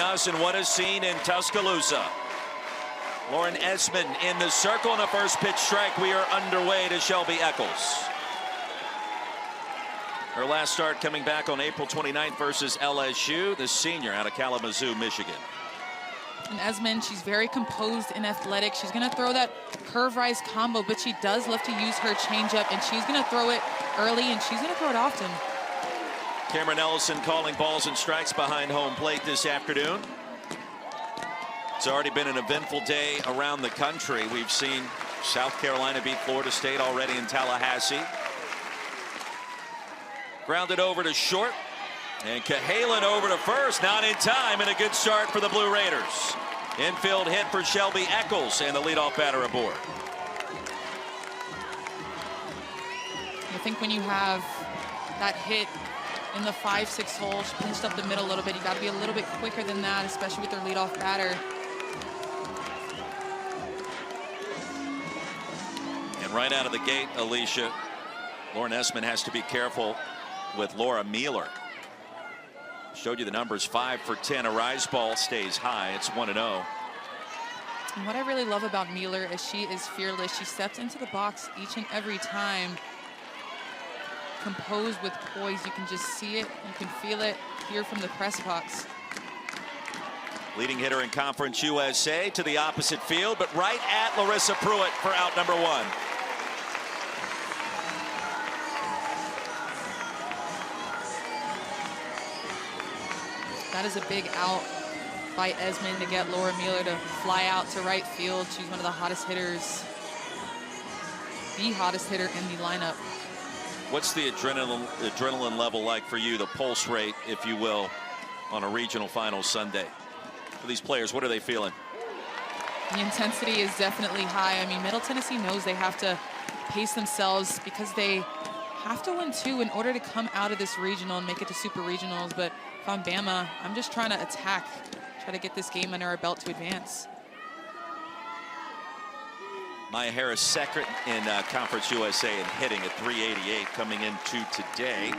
us and what is seen in Tuscaloosa. Lauren Esmond in the circle, and a first pitch strike. We are underway to Shelby Eccles. Her last start coming back on April 29th versus LSU, the senior out of Kalamazoo, Michigan. And Esmond, she's very composed and athletic. She's going to throw that curve rise combo, but she does love to use her changeup, and she's going to throw it early, and she's going to throw it often. Cameron Ellison calling balls and strikes behind home plate this afternoon. It's already been an eventful day around the country. We've seen South Carolina beat Florida State already in Tallahassee. Grounded over to short. And Cahalan over to first, not in time, and a good start for the Blue Raiders. Infield hit for Shelby Eccles, and the leadoff batter aboard. I think when you have that hit in the 5-6 hole, she pinched up the middle a little bit. You got to be a little bit quicker than that, especially with their leadoff batter. And right out of the gate, Alicia, Lauren Esmond has to be careful with Laura Mueller. Showed you the numbers, 5 for 10. A rise ball stays high. It's 1-0. And what I really love about Mueller is she is fearless. She steps into the box each and every time, composed with poise. You can just see it, you can feel it here from the press box. Leading hitter in Conference USA to the opposite field, but right at Larissa Pruitt for out number 1. That is a big out by Esmond to get Laura Mueller to fly out to right field. She's one of the hottest hitters, the hottest hitter in the lineup. What's the adrenaline level like for you, the pulse rate, if you will, on a regional final Sunday? For these players, what are they feeling? The intensity is definitely high. I mean, Middle Tennessee knows they have to pace themselves because they have to win 2 in order to come out of this regional and make it to super regionals. But if I'm Bama, I'm just trying to attack, try to get this game under our belt to advance. Maya Harris second in Conference USA and hitting at .388 coming into today.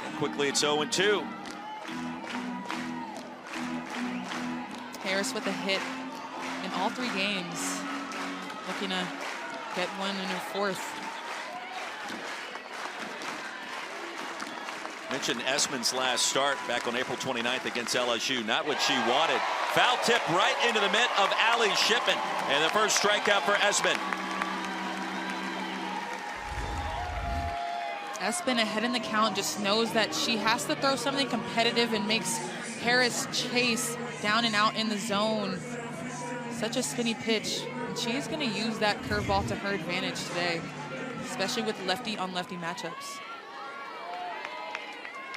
And quickly it's 0-2. Harris with a hit in all 3 games. Looking to get one in her 4th. Mentioned Esmond's last start back on April 29th against LSU. Not what she wanted. Foul tip right into the mitt of Allie Shipman. And the first strikeout for Esmond. Esmond ahead in the count, just knows that she has to throw something competitive and makes Harris chase down and out in the zone. Such a spinny pitch. And she's going to use that curveball to her advantage today, especially with lefty on lefty matchups.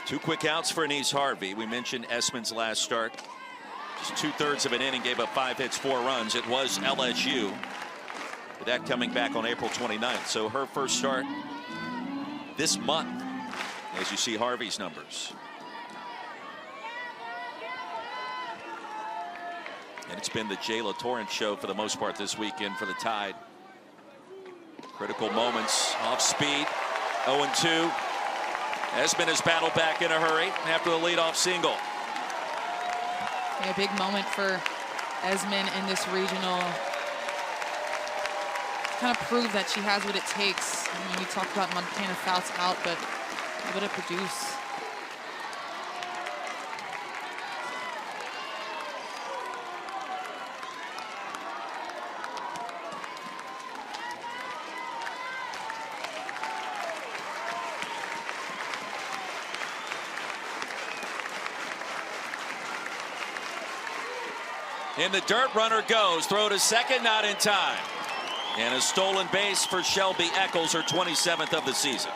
2 quick outs for Anise Harvey. We mentioned Esmond's last start. Just 2/3 of an inning, gave up 5 hits, 4 runs. It was LSU. With that coming back on April 29th. So her first start this month, as you see Harvey's numbers. And it's been the Jayla Torrance show for the most part this weekend for the Tide. Critical moments, off speed, 0-2. Esmond has battled back in a hurry after the leadoff single. A big moment for Esmond in this regional. Kind of prove that she has what it takes. I mean, we talked about Montana Fouts out, but able to produce. In the dirt, runner goes. Throw to second, not in time. And a stolen base for Shelby Eccles, her 27th of the season.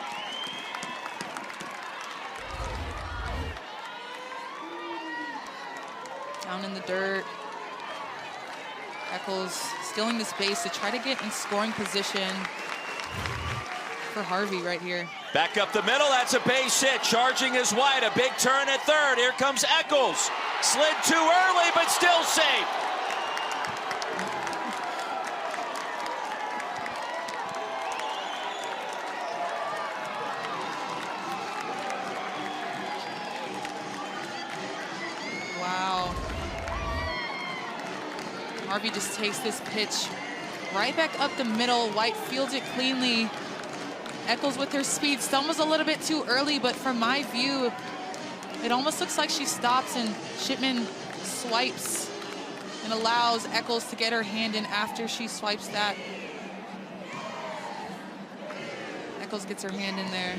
Down in the dirt. Eccles stealing the space to try to get in scoring position for Harvey right here. Back up the middle, that's a base hit. Charging is wide, a big turn at third. Here comes Eccles. Slid too early, but still safe. wow. Harvey just takes this pitch right back up the middle. White fields it cleanly. Eccles with her speed stumbles a little bit too early, but from my view, it almost looks like she stops and Shipman swipes and allows Eccles to get her hand in after she swipes that. Eccles gets her hand in there.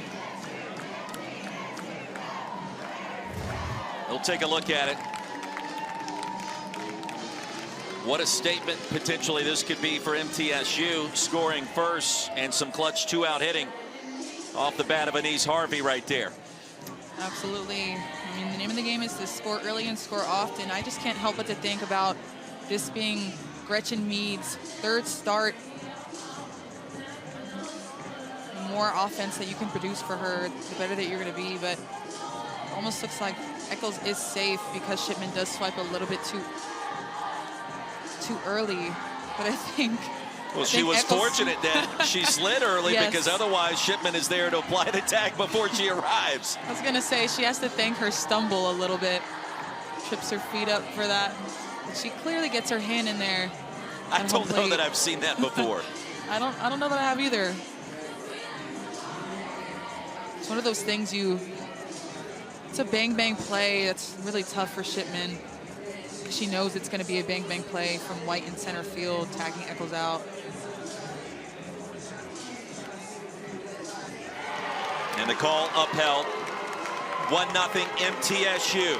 We'll take a look at it. What a statement potentially this could be for MTSU, scoring first and some clutch two-out hitting off the bat of Anise Harvey right there. Absolutely. I mean, the name of the game is to score early and score often. I just can't help but to think about this being Gretchen Mead's third start. The more offense that you can produce for her, the better that you're going to be. But it almost looks like Eccles is safe because Shipman does swipe a little bit too early. But I think... Well, she was fortunate that she slid early yes. because otherwise Shipman is there to apply the tag before she arrives. I was going to say she has to thank her stumble a little bit. Trips her feet up for that. But she clearly gets her hand in there. I don't know that I've seen that before. I don't know that I have either. It's one of those things it's a bang-bang play that's really tough for Shipman. She knows it's going to be a bang-bang play from White in center field, tagging Eccles out. And the call upheld. 1-0 MTSU.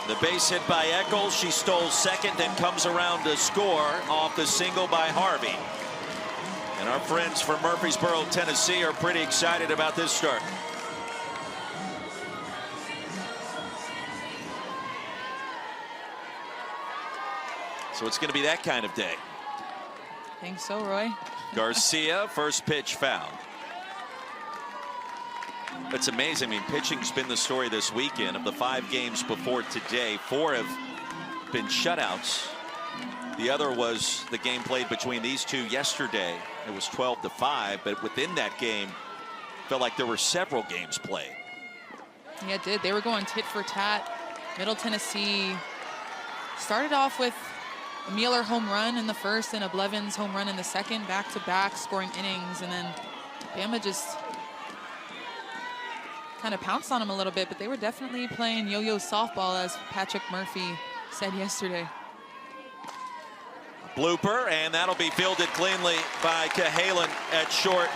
The base hit by Eccles. She stole second, then comes around to score off the single by Harvey. And our friends from Murfreesboro, Tennessee are pretty excited about this start. So it's going to be that kind of day. I think so, Roy. Garcia, first pitch foul. It's amazing. I mean, pitching's been the story this weekend. Of the 5 games before today, 4 have been shutouts. The other was the game played between these two yesterday. It was 12-5, but within that game, felt like there were several games played. Yeah, it did. They were going tit for tat. Middle Tennessee started off with a Mueller home run in the first and a Blevins home run in the second, back-to-back scoring innings, and then Bama just kind of pounced on them a little bit, but they were definitely playing yo-yo softball, as Patrick Murphy said yesterday. Blooper, and that'll be fielded cleanly by Cahalan at short.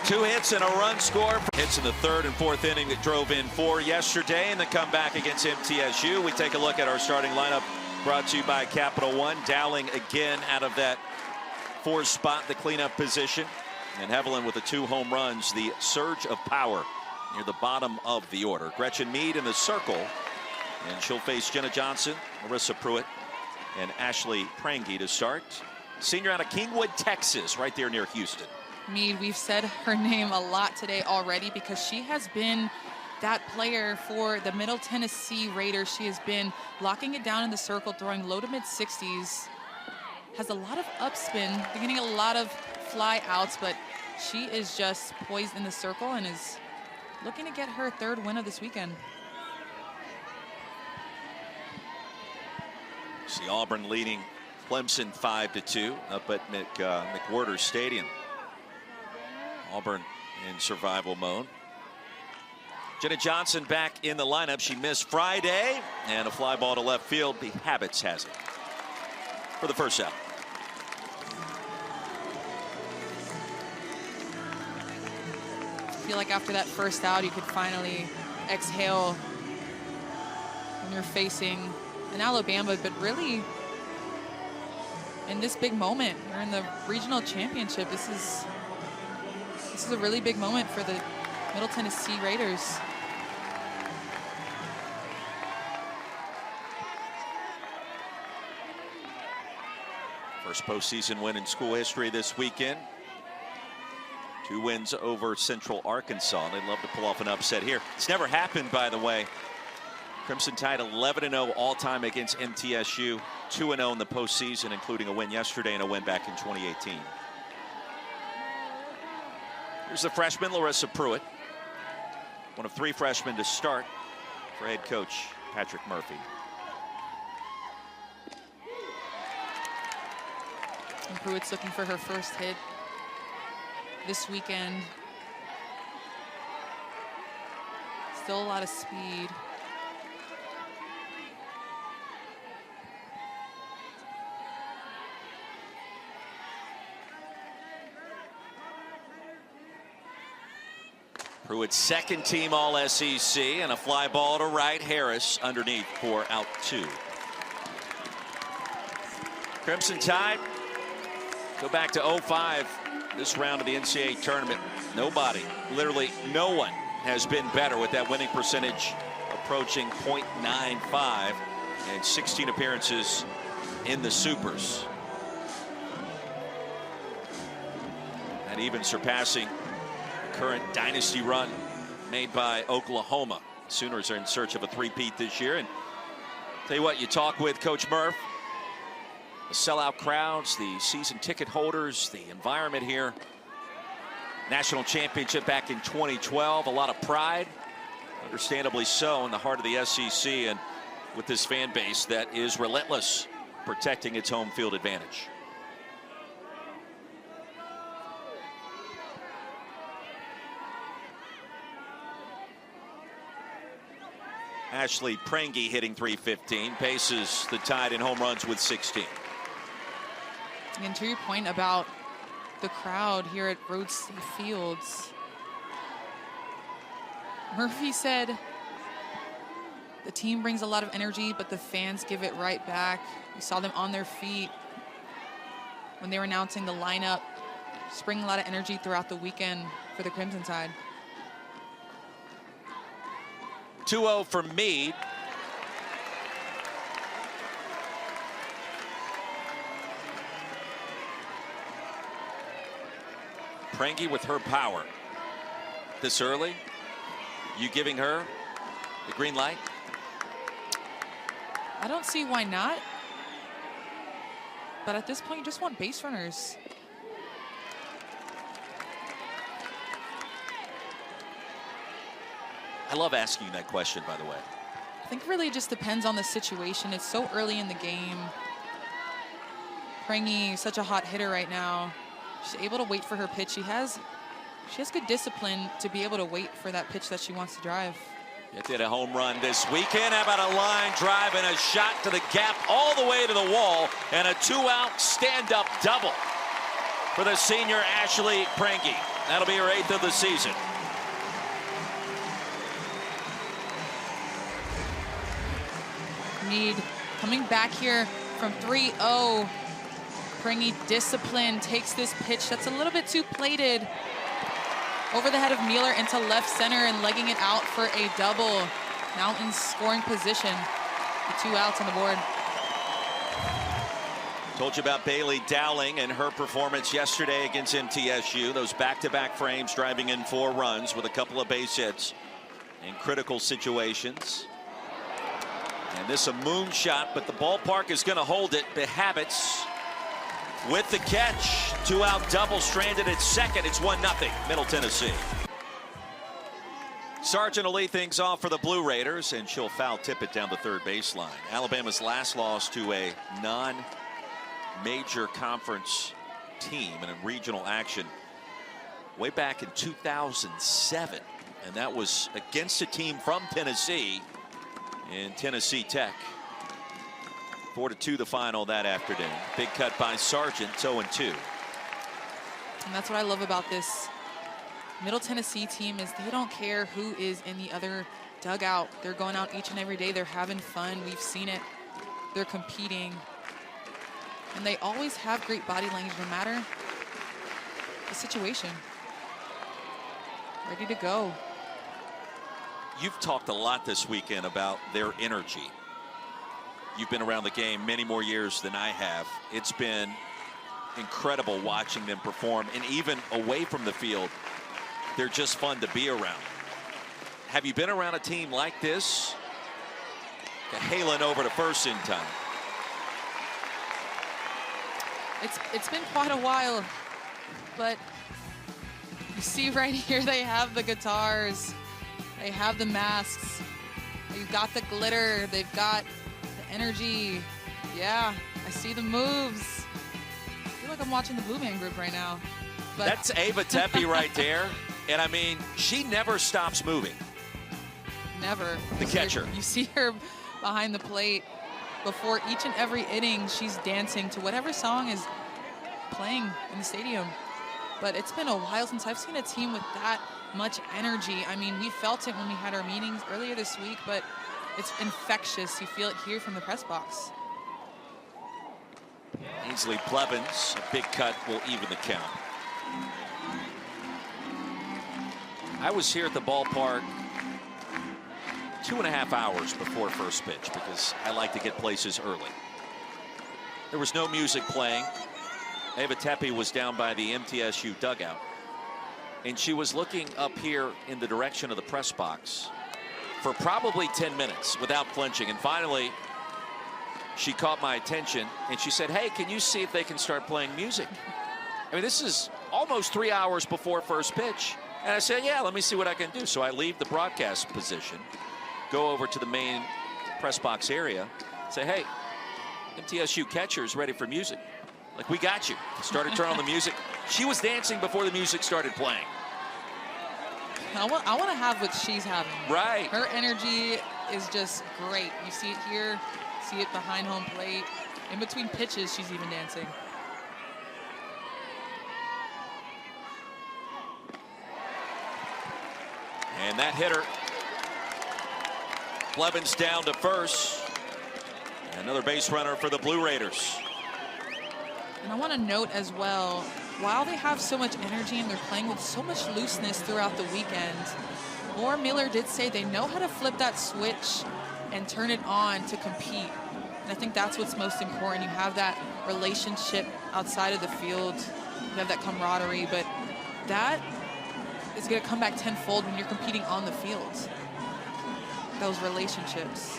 2 hits and a run score. Hits in the 3rd and 4th inning that drove in 4 yesterday, and the comeback against MTSU. We take a look at our starting lineup, brought to you by Capital One. Dowling again out of that 4th spot, the cleanup position. And Hevelin with the 2 home runs, the surge of power near the bottom of the order. Gretchen Mead in the circle, and she'll face Jenna Johnson, Marissa Pruitt, and Ashley Prange to start. Senior out of Kingwood, Texas, right there near Houston. Mead, we've said her name a lot today already because she has been that player for the Middle Tennessee Raiders. She has been locking it down in the circle, throwing low to mid 60s. Has a lot of upspin, beginning a lot of fly outs, but she is just poised in the circle and is looking to get her 3rd win of this weekend. See Auburn leading Clemson 5-2 up at McWhorter Stadium. Auburn in survival mode. Jenna Johnson back in the lineup. She missed Friday, and a fly ball to left field. The Habits has it for the first out. I feel like after that first out, you could finally exhale when you're facing an Alabama, but really in this big moment, you're in the regional championship. This is a really big moment for the Middle Tennessee Raiders. First postseason win in school history this weekend. 2 wins over Central Arkansas. They'd love to pull off an upset here. It's never happened, by the way. Crimson Tide 11-0 all-time against MTSU. 2-0 in the postseason, including a win yesterday and a win back in 2018. Here's the freshman, Larissa Pruitt. one of 3 freshmen to start for head coach Patrick Murphy. And Pruitt's looking for her first hit this weekend. Still a lot of speed. Pruitt's second team All-SEC, and a fly ball to right. Harris underneath for out 2. Crimson Tide go back to 05 this round of the NCAA tournament. Nobody, literally no one, has been better with that winning percentage approaching .95 and 16 appearances in the Supers. And even surpassing current dynasty run made by Oklahoma. Sooners are in search of a three-peat this year. And tell you what, you talk with Coach Murph, the sellout crowds, the season ticket holders, the environment here. National championship back in 2012, a lot of pride, understandably so, in the heart of the SEC, and with this fan base that is relentless protecting its home field advantage. Ashley Prangy hitting .315, paces the Tide in home runs with 16. And to your point about the crowd here at Rhodes Fields, Murphy said the team brings a lot of energy, but the fans give it right back. We saw them on their feet when they were announcing the lineup, just bringing a lot of energy throughout the weekend for the Crimson Tide. 2-0 for Meade. Prangy with her power. This early, you giving her the green light? I don't see why not. But at this point, you just want base runners. I love asking you that question, by the way. I think it really just depends on the situation. It's so early in the game. Prangy, such a hot hitter right now. She's able to wait for her pitch. She has good discipline to be able to wait for that pitch that she wants to drive. It did a home run this weekend. How about a line drive and a shot to the gap all the way to the wall, and a 2-out stand-up double for the senior Ashley Prangy. That'll be her 8th of the season. Meade coming back here from 3-0. Prangy discipline takes this pitch that's a little bit too plated over the head of Mueller into left center and legging it out for a double. Now in scoring position. The 2 outs on the board. Told you about Bailey Dowling and her performance yesterday against MTSU. Those back-to-back frames driving in 4 runs with a couple of base hits in critical situations. And this a moonshot, but the ballpark is going to hold it. The Habits with the catch. 2-out double, stranded at second. It's 1-0 Middle Tennessee. Sargent will lead things off for the Blue Raiders, and she'll foul tip it down the third baseline. Alabama's last loss to a non-major conference team in a regional action way back in 2007, and that was against a team from Tennessee in Tennessee Tech. 4-2 the final that afternoon. Big cut by Sargent, 0-2. And that's what I love about this Middle Tennessee team is they don't care who is in the other dugout. They're going out each and every day. They're having fun. We've seen it. They're competing. And they always have great body language no matter the situation. Ready to go. You've talked a lot this weekend about their energy. You've been around the game many more years than I have. It's been incredible watching them perform, and even away from the field, they're just fun to be around. Have you been around a team like this? Halen over to first in time. It's been quite a while, but you see right here they have the guitars. They have the masks. They've got the glitter. They've got the energy. Yeah, I see the moves. I feel like I'm watching the Blue Man Group right now. But that's Ava Tepe right there. And I mean, she never stops moving. Never. The catcher. You see her behind the plate. Before each and every inning, she's dancing to whatever song is playing in the stadium. But it's been a while since I've seen a team with that much energy. I mean, we felt it when we had our meetings earlier this week, but it's infectious. You feel it here from the press box. Ainsley Blevins, a big cut will even the count. I was here at the ballpark 2.5 hours before first pitch because I like to get places early. There was no music playing. Ava Tepe was down by the MTSU dugout, and she was looking up here in the direction of the press box for probably 10 minutes without flinching. And finally, she caught my attention and she said, "Hey, can you see if they can start playing music?" I mean, this is almost 3 hours before first pitch. And I said, "Yeah, let me see what I can do." So I leave the broadcast position, go over to the main press box area, say, "Hey, MTSU catcher's ready for music." Like, "We got you." Started turning on the music. She was dancing before the music started playing. I want to have what she's having. Right. Her energy is just great. You see it here, see it behind home plate. In between pitches, she's even dancing. And that hitter, Blevins down to first. Another base runner for the Blue Raiders. And I want to note as well, while they have so much energy and they're playing with so much looseness throughout the weekend, Laura Miller did say they know how to flip that switch and turn it on to compete. And I think that's what's most important. You have that relationship outside of the field. You have that camaraderie, but that is going to come back tenfold when you're competing on the field. Those relationships.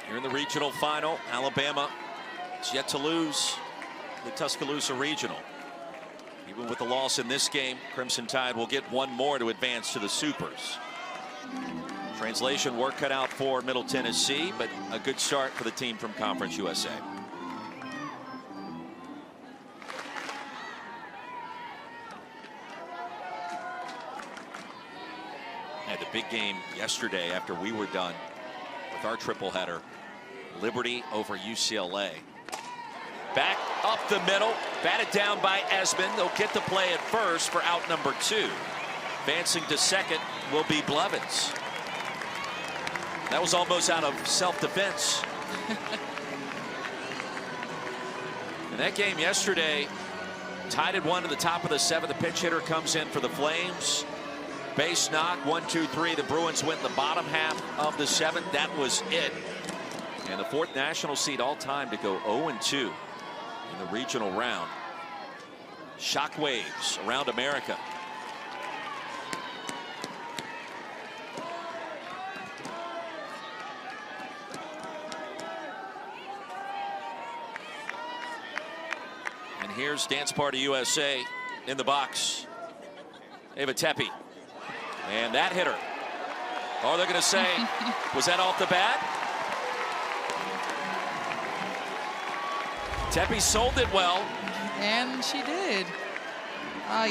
Here in the regional final, Alabama is yet to lose the Tuscaloosa Regional. Even with the loss in this game, Crimson Tide will get one more to advance to the Supers. Translation, work cut out for Middle Tennessee, but a good start for the team from Conference USA. Had the big game yesterday after we were done with our triple header. Liberty over UCLA. Back up the middle, batted down by Esmond. They'll get the play at first for out number 2. Advancing to second will be Blevins. That was almost out of self-defense. In that game yesterday, tied at 1 to the top of the 7th. The pinch hitter comes in for the Flames. Base knock, 1-2-3. The Bruins went in the bottom half of the 7th. That was it. And the 4th national seed all time to go 0-2 in the regional round. Shockwaves around America. And here's Dance Party USA in the box. Ava Tepe. And that hitter. Oh, they're going to say, was that off the bat? Tepe sold it well. And she did.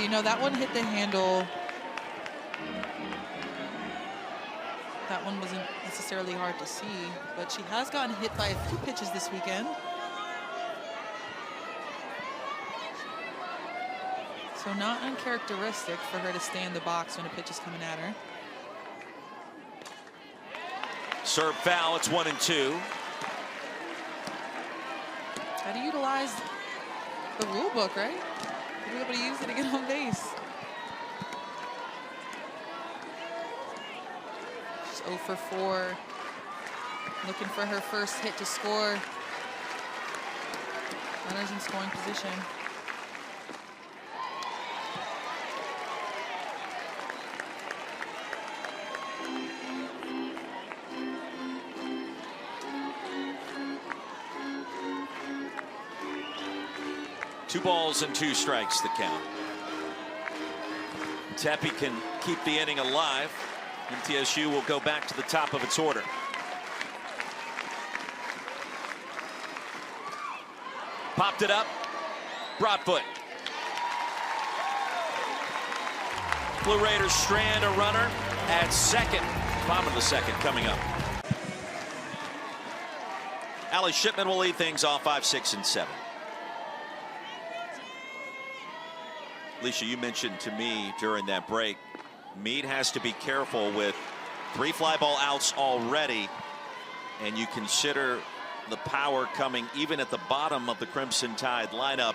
You know, that one hit the handle. That one wasn't necessarily hard to see, but she has gotten hit by a few pitches this weekend. So not uncharacteristic for her to stay in the box when a pitch is coming at her. Serve foul, it's 1-2. How to utilize the rule book, right? To be able to use it to get on base. She's 0 for 4. Looking for her first hit to score. Runners in scoring position. 2 balls and 2 strikes the count. Tepe can keep the inning alive. MTSU will go back to the top of its order. Popped it up. Broadfoot. Blue Raiders strand a runner at second. Bottom of the second coming up. Allie Shipman will lead things off 5, 6, and 7. Alicia, you mentioned to me during that break, Meade has to be careful with 3 fly ball outs already, and you consider the power coming even at the bottom of the Crimson Tide lineup.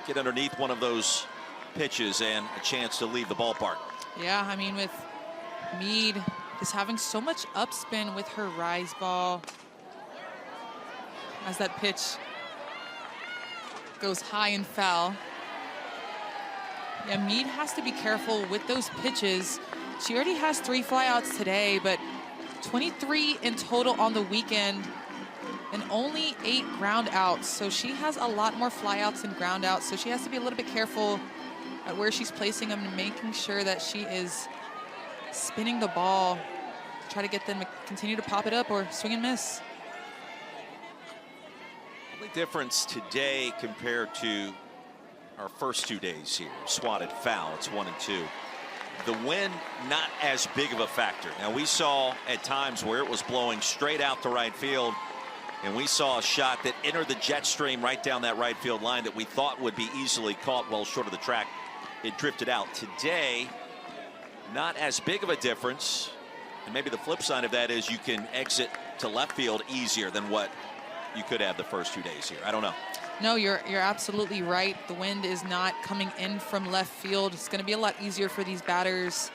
Get underneath one of those pitches and a chance to leave the ballpark. Yeah, I mean, with Meade is having so much upspin with her rise ball as that pitch goes high and foul. Yeah, Meade has to be careful with those pitches. She already has 3 flyouts today, but 23 in total on the weekend and only 8 ground outs. So she has a lot more flyouts than ground outs. So she has to be a little bit careful at where she's placing them and making sure that she is spinning the ball, try to get them to continue to pop it up or swing and miss. The difference today compared to our first 2 days here, swatted foul, it's 1 and 2. The wind not as big of a factor. Now we saw at times where it was blowing straight out to right field, and we saw a shot that entered the jet stream right down that right field line that we thought would be easily caught well short of the track. It drifted out. Today, not as big of a difference, and maybe the flip side of that is you can exit to left field easier than what you could have the first 2 days here. I don't know. No, you're absolutely right. The wind is not coming in from left field. It's going to be a lot easier for these batters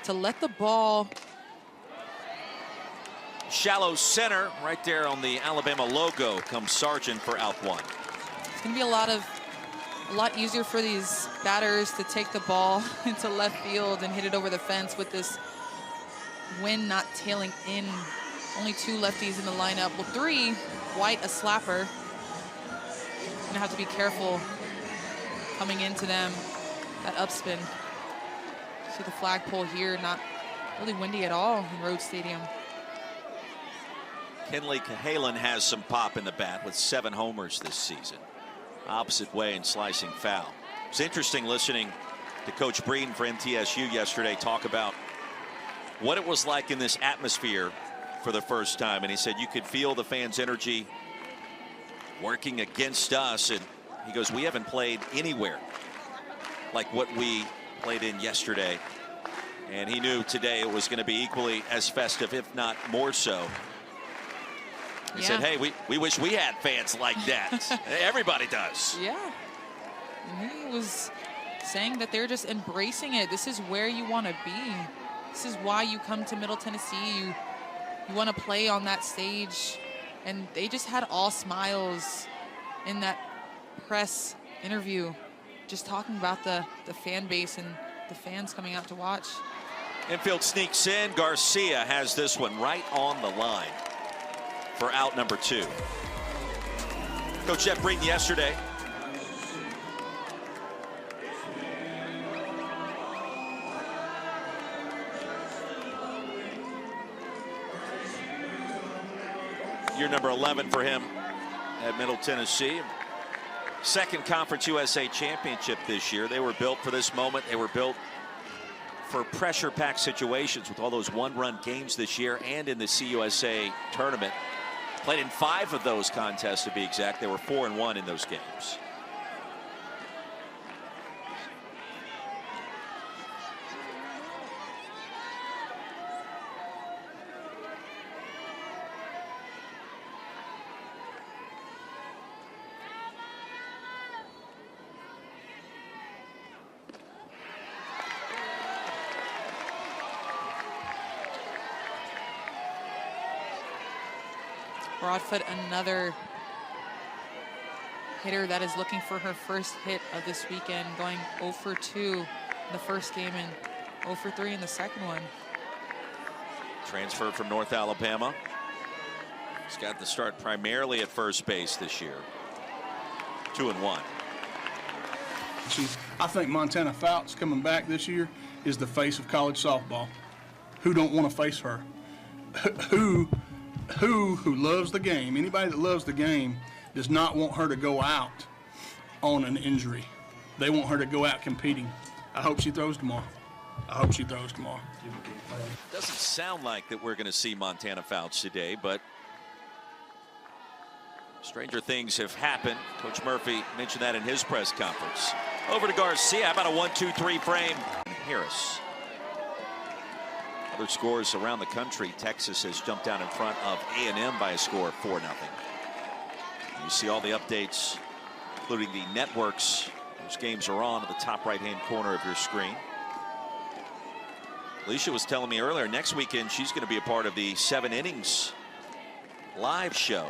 to let the ball. Shallow center right there on the Alabama logo comes Sargent for out 1. It's going to be a lot easier for these batters to take the ball into left field and hit it over the fence with this wind not tailing in. Only 2 lefties in the lineup. Well, 3, White a slapper. Gonna have to be careful coming into them. That upspin. See the flagpole here, not really windy at all in Rhodes Stadium. Kenley Cahalan has some pop in the bat with 7 homers this season. Opposite way and slicing foul. It's interesting listening to Coach Breeden for MTSU yesterday talk about what it was like in this atmosphere for the first time, and he said you could feel the fans' energy working against us, and he goes, we haven't played anywhere like what we played in yesterday, and he knew today it was going to be equally as festive, if not more so. He said, hey, we wish we had fans like that. Everybody does. Yeah, and he was saying that they're just embracing it. This is where you want to be. This is why you come to Middle Tennessee. You want to play on that stage. And they just had all smiles in that press interview, just talking about the fan base and the fans coming out to watch. Infield sneaks in. Garcia has this one right on the line for out number 2. Coach Jeff Breeden yesterday. Year number 11 for him at Middle Tennessee. Second Conference USA championship this year. They were built for this moment. They were built for pressure-packed situations with all those 1-run games this year and in the CUSA tournament. Played in 5 of those contests to be exact. They were 4-1 in those games. Broadfoot, another hitter that is looking for her first hit of this weekend, going 0 for 2 in the first game and 0 for 3 in the second one. Transferred from North Alabama. He's got the start primarily at first base this year. 2-1. I think Montana Fouts coming back this year is the face of college softball. Who don't want to face her? Who loves the game? Anybody that loves the game does not want her to go out on an injury. They want her to go out competing. I hope she throws tomorrow. Doesn't sound like that we're going to see Montana Fouts today, but stranger things have happened. Coach Murphy mentioned that in his press conference. Over to Garcia. How about a 1-2-3 frame? Harris. Other scores around the country. Texas has jumped out in front of A&M by a score of 4-0. You see all the updates, including the networks. Those games are on at the top right-hand corner of your screen. Alicia was telling me earlier, next weekend she's going to be a part of the 7 Innings live show.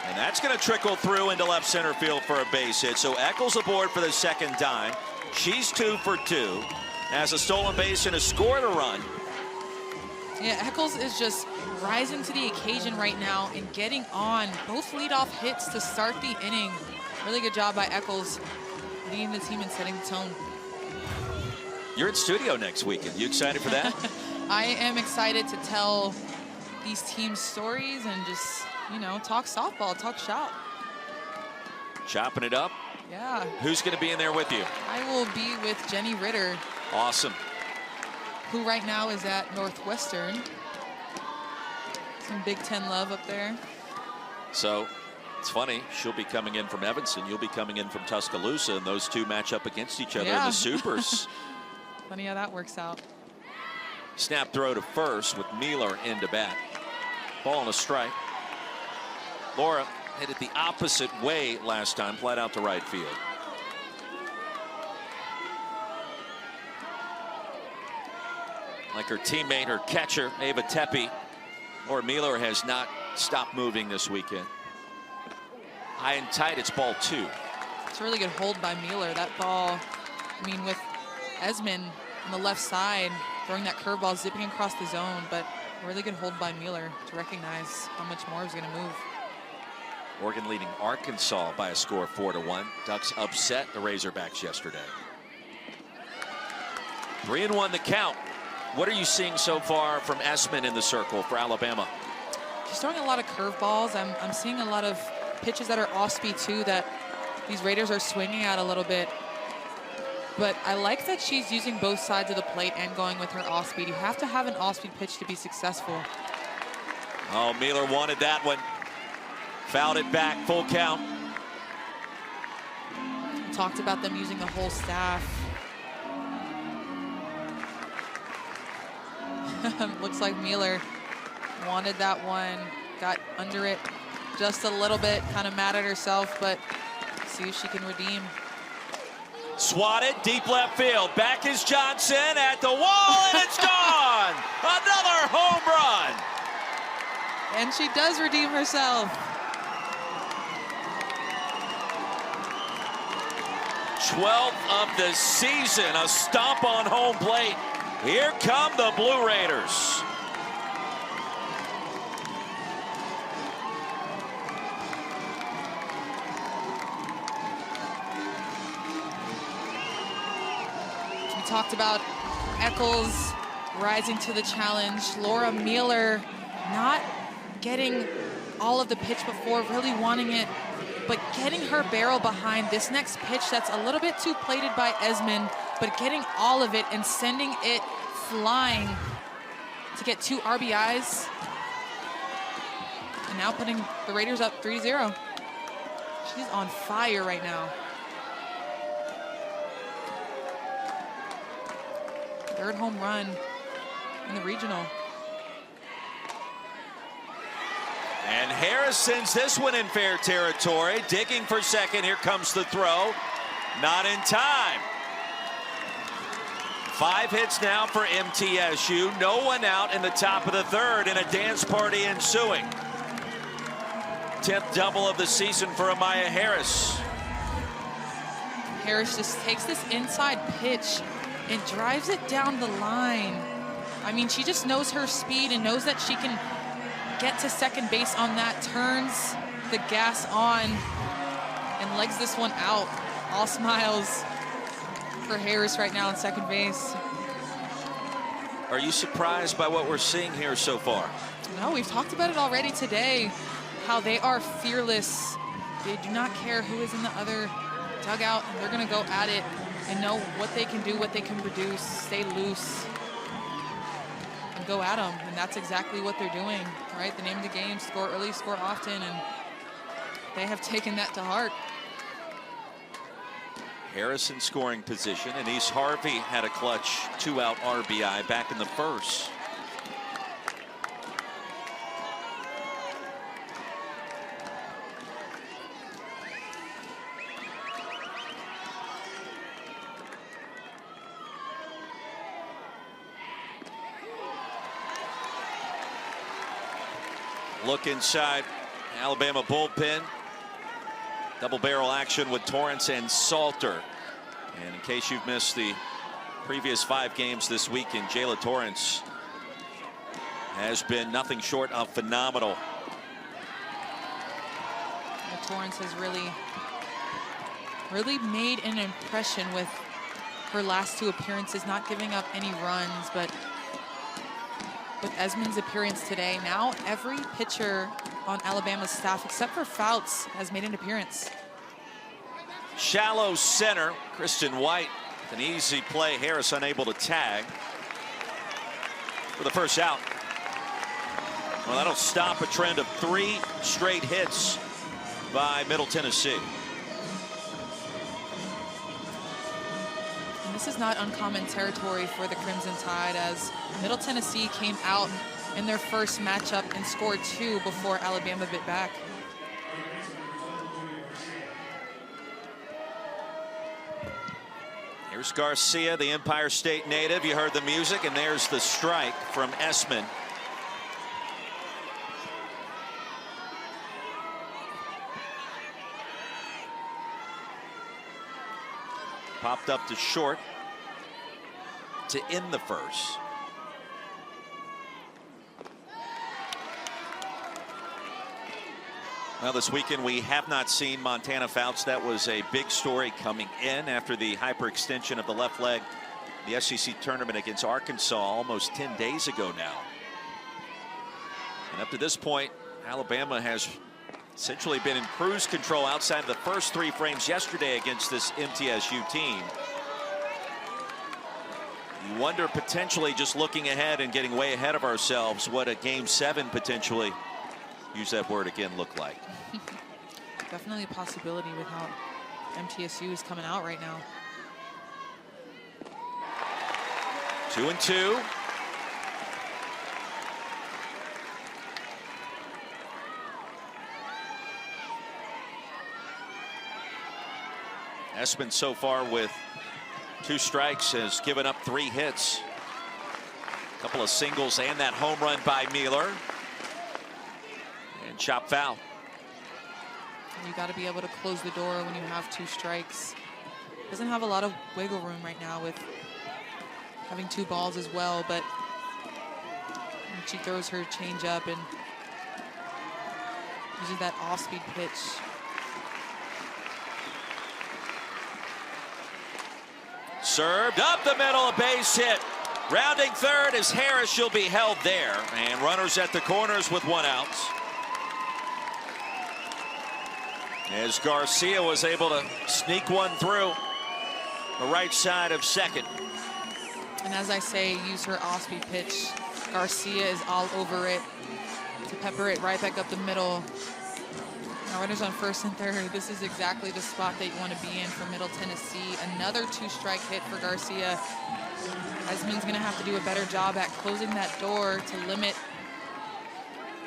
And that's going to trickle through into left center field for a base hit. So Eccles aboard for the second time. She's 2 for 2. Has a stolen base and a score to run. Yeah, Eccles is just rising to the occasion right now and getting on both leadoff hits to start the inning. Really good job by Eccles, leading the team and setting the tone. You're in studio next weekend. You excited for that? I am excited to tell these teams' stories and just, you know, talk softball, talk shop. Chopping it up? Yeah. Who's going to be in there with you? I will be with Jenny Ritter. Awesome. Who right now is at Northwestern. Some Big Ten love up there. So it's funny, she'll be coming in from Evanston, you'll be coming in from Tuscaloosa, and those two match up against each other in the Supers. Funny how that works out. Snap throw to first with Mealer into bat. Ball and a strike. Laura hit it the opposite way last time, flat out to right field. Like her teammate, her catcher, Ava Tepe, Laura Mealer has not stopped moving this weekend. High and tight, it's ball 2. It's a really good hold by Mealer. That ball, I mean, with Esmond on the left side, throwing that curveball, zipping across the zone, but a really good hold by Mealer to recognize how much more is going to move. Oregon leading Arkansas by a score of 4-1. Ducks upset the Razorbacks yesterday. 3-1 the count. What are you seeing so far from Esmond in the circle for Alabama? She's throwing a lot of curveballs. I'm seeing a lot of pitches that are off speed too that these Raiders are swinging at a little bit. But I like that she's using both sides of the plate and going with her off speed. You have to have an off speed pitch to be successful. Oh, Mealer wanted that one. Fouled it back, full count. We talked about them using the whole staff. Looks like Mealer wanted that one, got under it just a little bit, kind of mad at herself, but see if she can redeem. Swatted, deep left field. Back is Johnson at the wall, and it's gone! Another home run! And she does redeem herself. 12th of the season, a stomp on home plate. Here come the Blue Raiders. We talked about Eccles rising to the challenge. Laura Mealer not getting all of the pitch before, really wanting it, but getting her barrel behind this next pitch that's a little bit too plated by Esmond, but getting all of it and sending it flying to get 2 RBIs. And now putting the Raiders up 3-0. She's on fire right now. Third home run in the regional. And Harris sends this one in fair territory. Digging for second. Here comes the throw. Not in time. 5 hits now for MTSU. No one out in the top of the third, and a dance party ensuing. 10th double of the season for Amaya Harris. Harris just takes this inside pitch and drives it down the line. I mean, she just knows her speed and knows that she can get to second base on that, turns the gas on, and and legs this one out. All smiles for Harris right now in second base. Are you surprised by what we're seeing here so far? No, we've talked about it already today, how they are fearless. They do not care who is in the other dugout, and they're going to go at it and know what they can do, what they can produce, stay loose, and go at them. And that's exactly what they're doing, right? The name of the game, score early, score often, and they have taken that to heart. Harris in scoring position, and East Harvey had a clutch 2-out RBI back in the first. Look inside Alabama bullpen. Double barrel action with Torrance and Salter. And in case you've missed the previous 5 games this weekend, Jayla Torrance has been nothing short of phenomenal. Yeah, Torrance has really made an impression with her last 2 appearances, not giving up any runs, but with Esmond's appearance today, now every pitcher on Alabama's staff, except for Fouts, has made an appearance. Shallow center, Kristen White with an easy play. Harris unable to tag for the first out. Well, that'll stop a trend of 3 straight hits by Middle Tennessee. This is not uncommon territory for the Crimson Tide, as Middle Tennessee came out in their first matchup and scored 2 before Alabama bit back. Here's Garcia, the Empire State native. You heard the music, and there's the strike from Esmond. Popped up to short to end the first. Well, this weekend we have not seen Montana Fouts. That was a big story coming in after the hyperextension of the left leg, the SEC tournament against Arkansas almost 10 days ago now. And up to this point, Alabama has essentially been in cruise control outside of the first 3 frames yesterday against this MTSU team. You wonder, potentially, just looking ahead and getting way ahead of ourselves, what a Game 7 potentially, use that word again, look like. Definitely a possibility with how MTSU is coming out right now. 2-2. Esmond so far with 2 strikes has given up 3 hits. A couple of singles and that home run by Mueller. And chop foul. You got to be able to close the door when you have 2 strikes. Doesn't have a lot of wiggle room right now with having 2 balls as well, but she throws her changeup and uses that off-speed pitch. Served up the middle, a base hit. Rounding third is Harris. She'll be held there. And runners at the corners with 1 out. As Garcia was able to sneak one through the right side of second. And as I say, use her off-speed pitch. Garcia is all over it to pepper it right back up the middle. Now runners on first and third. This is exactly the spot that you want to be in for Middle Tennessee. Another 2-strike hit for Garcia. Esmond's going to have to do a better job at closing that door to limit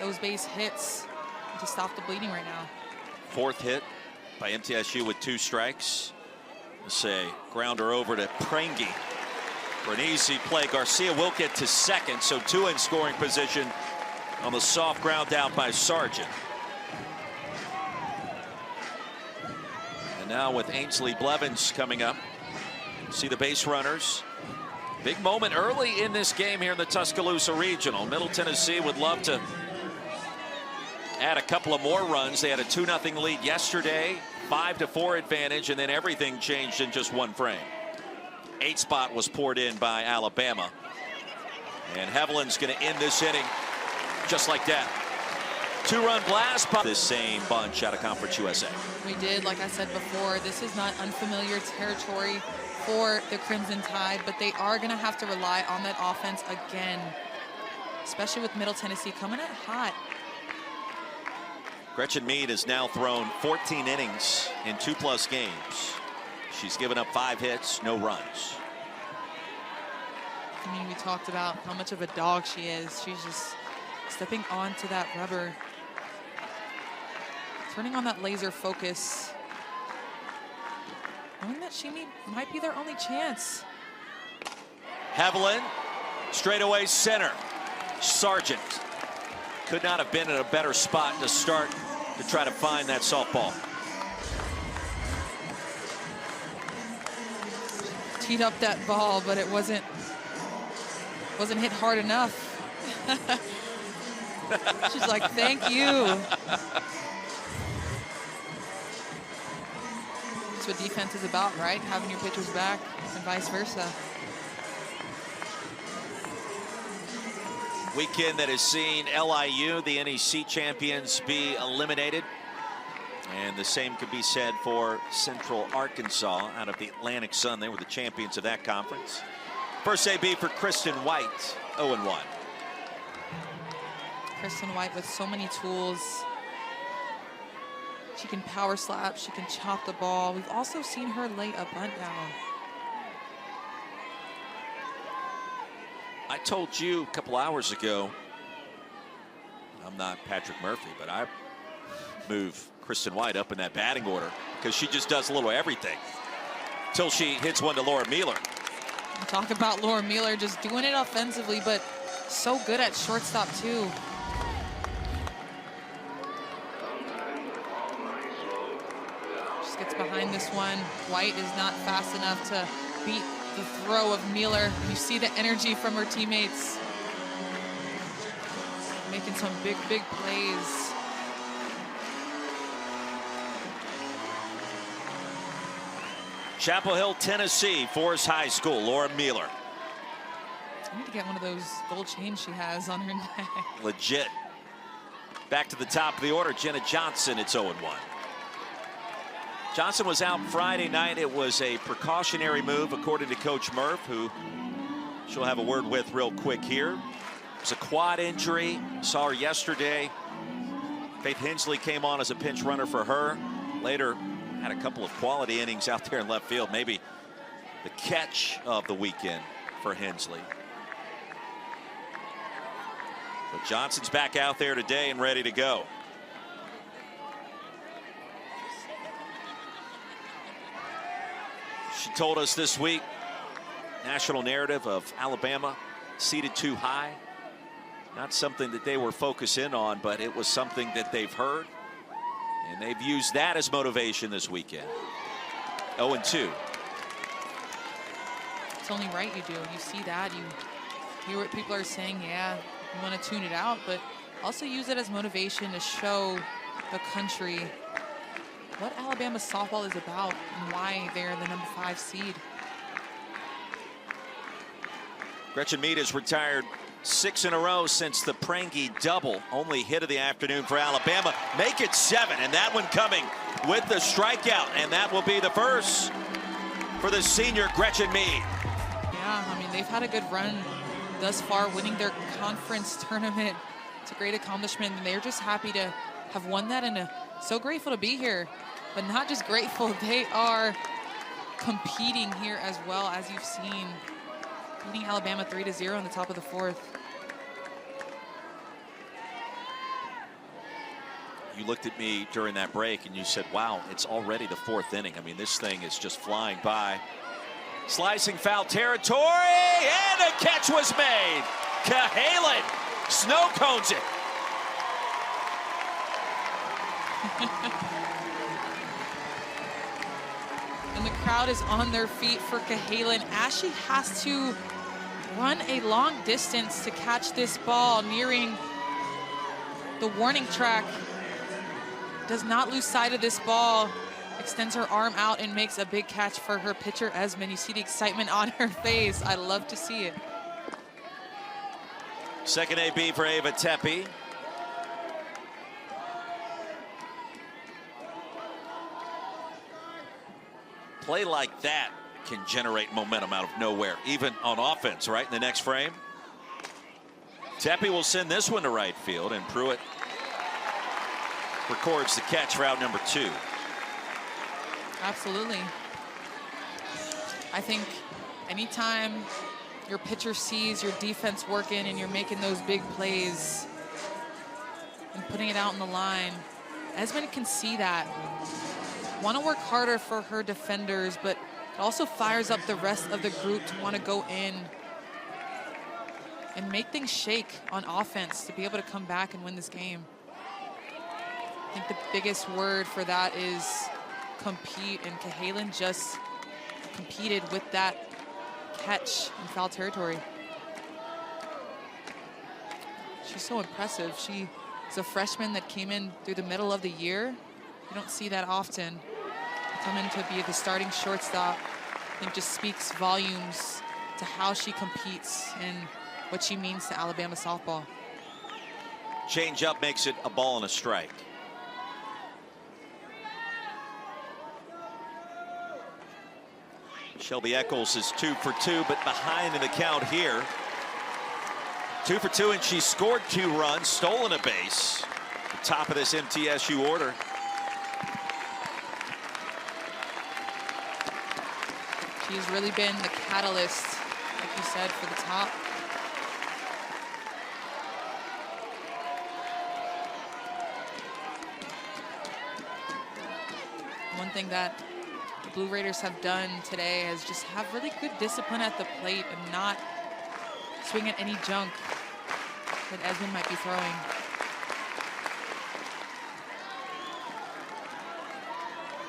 those base hits and to stop the bleeding right now. 4th hit by MTSU with 2 strikes. Let's say grounder over to Prangy for an easy play. Garcia will get to second, so 2 in scoring position on the soft ground out by Sargent. And now with Ainsley Blevins coming up, see the base runners. Big moment early in this game here in the Tuscaloosa Regional. Middle Tennessee would love to add a couple of more runs. They had a 2-0 lead yesterday, 5-4 advantage, and then everything changed in just one frame. 8 spot was poured in by Alabama. And Hevelin's going to end this inning just like that. 2-run blast by this same bunch out of Conference USA. We did, like I said before, this is not unfamiliar territory for the Crimson Tide, but they are going to have to rely on that offense again, especially with Middle Tennessee coming in hot. Gretchen Mead has now thrown 14 innings in 2+ games. She's given up 5 hits, no runs. I mean, we talked about how much of a dog she is. She's just stepping onto that rubber, turning on that laser focus, knowing that she might be their only chance. Hevelin, straightaway center. Sargent could not have been in a better spot to start to try to find that softball. Teed up that ball, but it wasn't hit hard enough. She's like, thank you. That's what defense is about, right? Having your pitchers back and vice versa. Weekend that has seen LIU, the NEC champions, be eliminated. And the same could be said for Central Arkansas out of the Atlantic Sun. They were the champions of that conference. First AB for Kristen White, 0-1. Kristen White with so many tools. She can power slap, she can chop the ball. We've also seen her lay a bunt down. I told you a couple hours ago, I'm not Patrick Murphy, but I move Kristen White up in that batting order because she just does a little everything till she hits one to Laura Mueller. Talk about Laura Mueller just doing it offensively, but so good at shortstop too. Just gets behind this one. White is not fast enough to beat the throw of Mueller. You see the energy from her teammates. Making some big plays. Chapel Hill, Tennessee, Forest High School, Laura Mueller. I need to get one of those gold chains she has on her neck. Legit. Back to the top of the order, Jenna Johnson, it's 0-1. Johnson was out Friday night. It was a precautionary move, according to Coach Murph, who she'll have a word with real quick here. It was a quad injury. Saw her yesterday. Faith Hensley came on as a pinch runner for her. Later, had a couple of quality innings out there in left field. Maybe the catch of the weekend for Hensley. But Johnson's back out there today and ready to go. She told us this week, national narrative of Alabama seated too high. Not something that they were focused in on, but it was something that they've heard. And they've used that as motivation this weekend. 0-2. It's only right you do. You see that, you hear what people are saying. Yeah, you want to tune it out, but also use it as motivation to show the country what Alabama softball is about and why they're the number 5 seed. Gretchen Mead has retired 6 in a row since the Prangy double. Only hit of the afternoon for Alabama. Make it 7, and that one coming with the strikeout, and that will be the first for the senior Gretchen Mead. Yeah, I mean, they've had a good run thus far, winning their conference tournament. It's a great accomplishment, and they're just happy to have won that, and so grateful to be here. But not just grateful, they are competing here as well, as you've seen, beating Alabama 3-0 in the top of the 4th. You looked at me during that break and you said, wow, it's already the 4th inning. I mean, this thing is just flying by. Slicing foul territory, and a catch was made. Cahalan snow cones it. And the crowd is on their feet for Cahalan as she has to run a long distance to catch this ball nearing the warning track. Does not lose sight of this ball. extends her arm out and makes a big catch for her pitcher, Esmond. You see the excitement on her face. I love to see it. Second AB for Ava Tepe. Play like that can generate momentum out of nowhere, even on offense, right in the next frame. Tepe will send this one to right field, and Pruitt records the catch for out number 2. Absolutely. I think anytime your pitcher sees your defense working and you're making those big plays and putting it out on the line, Esmond can see that. Want to work harder for her defenders, but it also fires up the rest of the group to want to go in and make things shake on offense to be able to come back and win this game. I think the biggest word for that is compete, and Cahalan just competed with that catch in foul territory. She's so impressive. She is a freshman that came in through the middle of the year. You don't see that often. Coming to be the starting shortstop, I think just speaks volumes to how she competes and what she means to Alabama softball. Change up makes it a ball and a strike. Shelby Eccles is 2 for 2, but behind in the count here. 2 for 2, and she scored 2 runs, stolen a base. The top of this MTSU order. She's really been the catalyst, like you said, for the top. One thing that the Blue Raiders have done today is just have really good discipline at the plate and not swing at any junk that Esmond might be throwing.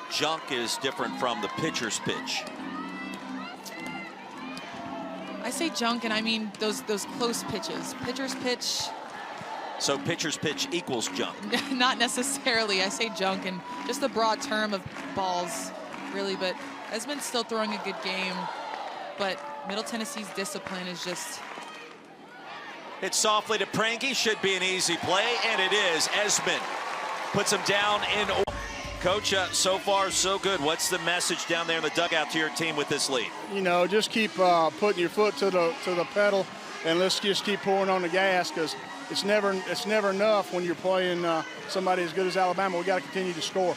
Junk is different from the pitcher's pitch. I say junk, and I mean those close pitches. Pitcher's pitch. So pitcher's pitch equals junk. Not necessarily. I say junk, and just the broad term of balls, really. But Esmond's still throwing a good game. But Middle Tennessee's discipline is just. It's softly to Pranky. Should be an easy play, and it is. Esmond puts him down in. Coach, so far so good. What's the message down there in the dugout to your team with this lead? You know, just keep putting your foot to the pedal, and let's just keep pouring on the gas, because it's never enough when you're playing somebody as good as Alabama. We got to continue to score.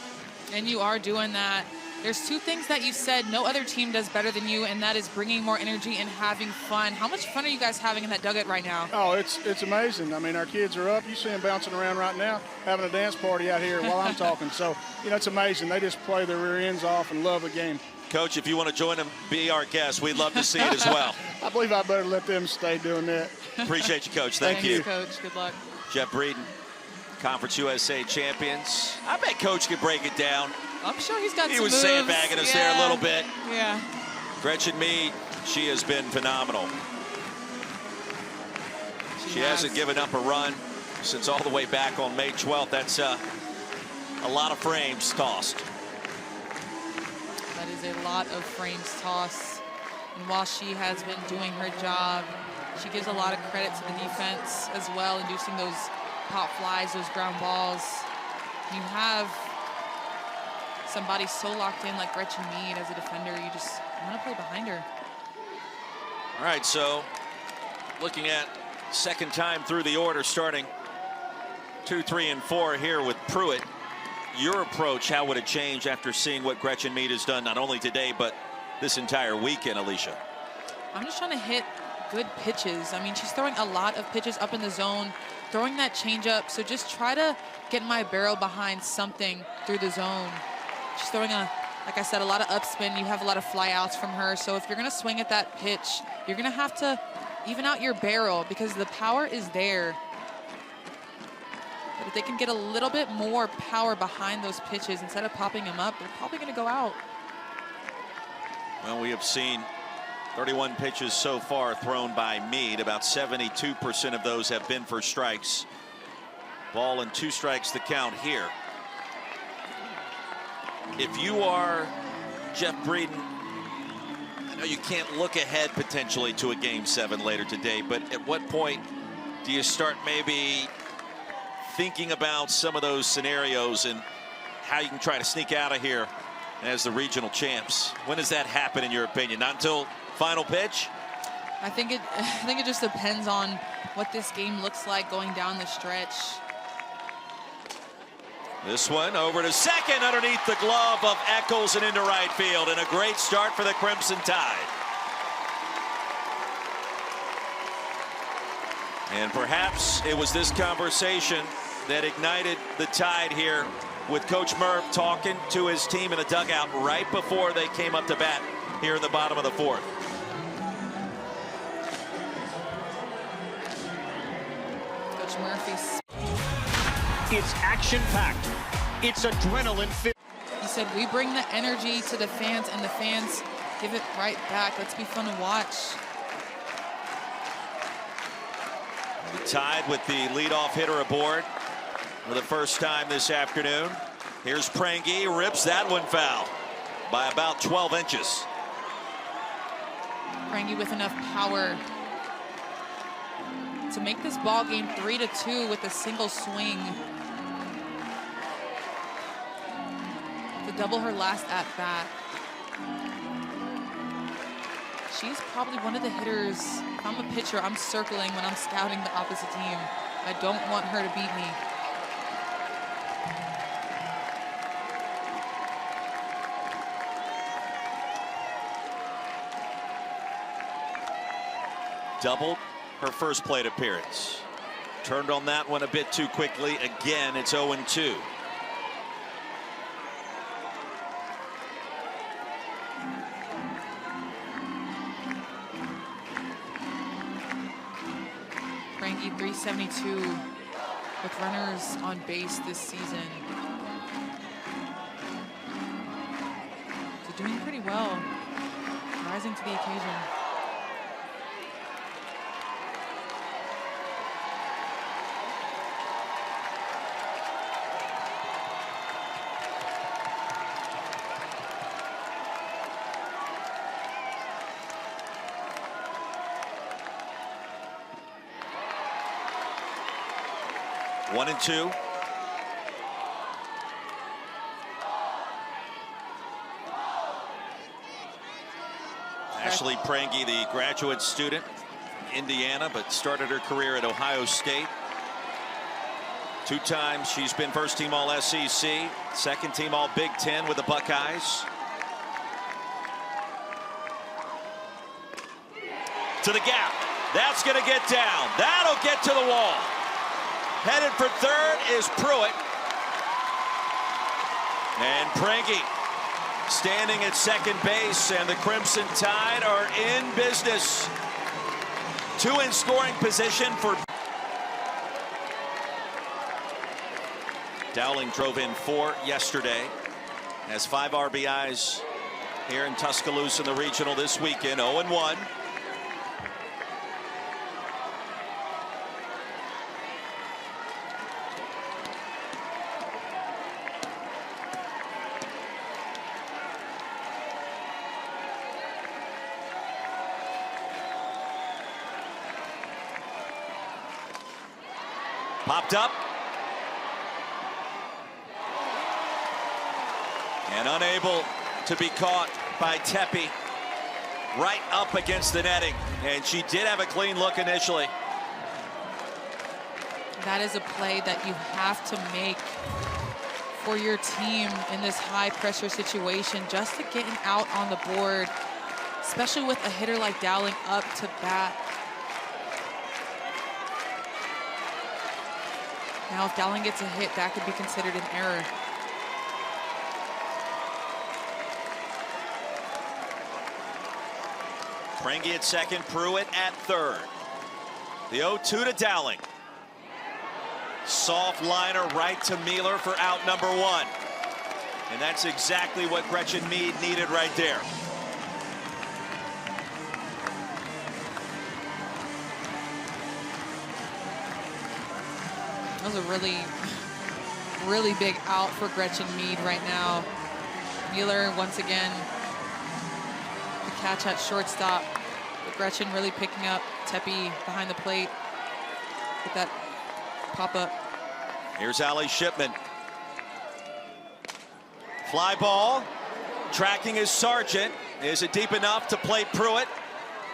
And you are doing that. There's 2 things that you said no other team does better than you, and that is bringing more energy and having fun. How much fun are you guys having in that dugout right now? Oh, it's amazing. I mean, our kids are up. You see them bouncing around right now, having a dance party out here while I'm talking. So, you know, it's amazing. They just play their rear ends off and love the game. Coach, if you want to join them, be our guest. We'd love to see it as well. I believe I better let them stay doing that. Appreciate you, Coach. Thank you. Coach. Good luck. Jeff Breeden, Conference USA champions. I bet Coach could break it down. I'm sure he's got some He was moves. sandbagging us there a little bit. Yeah. Gretchen Mead, she has been phenomenal. She hasn't given up a run since all the way back on May 12th. That's a lot of frames tossed. That is a lot of frames tossed. And while she has been doing her job, she gives a lot of credit to the defense as well, inducing those pop flies, those ground balls. You have somebody so locked in like Gretchen Mead as a defender, you just want to play behind her. All right, so looking at second time through the order, starting 2, 3, and 4 here with Pruitt. Your approach, how would it change after seeing what Gretchen Mead has done not only today but this entire weekend, Alicia? I'm just trying to hit good pitches. I mean, she's throwing a lot of pitches up in the zone, throwing that changeup. So just try to get my barrel behind something through the zone. She's throwing like I said, a lot of upspin. You have a lot of flyouts from her. So if you're going to swing at that pitch, you're going to have to even out your barrel because the power is there. But if they can get a little bit more power behind those pitches instead of popping them up, they're probably going to go out. Well, we have seen 31 pitches so far thrown by Mead. About 72% of those have been for strikes. Ball and 2 strikes the count here. if you are Jeff Breeden, I know you can't look ahead potentially to a Game 7 later today, but at what point do you start maybe thinking about some of those scenarios and how you can try to sneak out of here as the regional champs? When does that happen, in your opinion? Not until final pitch? I think it just depends on what this game looks like going down the stretch. This one over to second underneath the glove of Eccles and into right field, and a great start for the Crimson Tide. And perhaps it was this conversation that ignited the Tide here, with Coach Murph talking to his team in the dugout right before they came up to bat here in the bottom of the fourth. Coach Murphy's. It's action-packed. It's adrenaline-filled. He said, we bring the energy to the fans, and the fans give it right back. Let's be fun to watch. The Tide with the leadoff hitter aboard for the first time this afternoon. Here's Prangy, rips that one foul by about 12 inches. Prangy with enough power to make this ball game 3-2 with a single swing. To double her last at bat. She's probably one of the hitters. If I'm a pitcher, I'm circling when I'm scouting the opposite team. I don't want her to beat me. Doubled her first plate appearance. Turned on that one a bit too quickly. Again, it's 0-2. Frankie 372 with runners on base this season. So doing pretty well, rising to the occasion. One and two. Ashley Prangy, the graduate student, Indiana, but started her career at Ohio State. 2 times she's been first team all SEC, second team all Big Ten with the Buckeyes. To the gap. That's going to get down. That'll get to the wall. Headed for third is Pruitt. And Prangy standing at second base, and the Crimson Tide are in business. 2 in scoring position for. Dowling drove in 4 yesterday. Has 5 RBIs here in Tuscaloosa in the regional this weekend. 0-1. Popped up. And unable to be caught by Tepe. Right up against the netting. And she did have a clean look initially. That is a play that you have to make for your team in this high pressure situation, just to get an out on the board, especially with a hitter like Dowling up to bat. Now, if Dowling gets a hit, that could be considered an error. Prangy at second, Pruitt at third. The 0-2 to Dowling. Soft liner right to Mealer for out number 1. And that's exactly what Gretchen Mead needed right there. That was a really big out for Gretchen Mead right now. Mueller once again, the catch at shortstop. Gretchen really picking up Tepe behind the plate with that pop-up. Here's Allie Shipman. Fly ball. Tracking is Sargent. Is it deep enough to play Pruitt?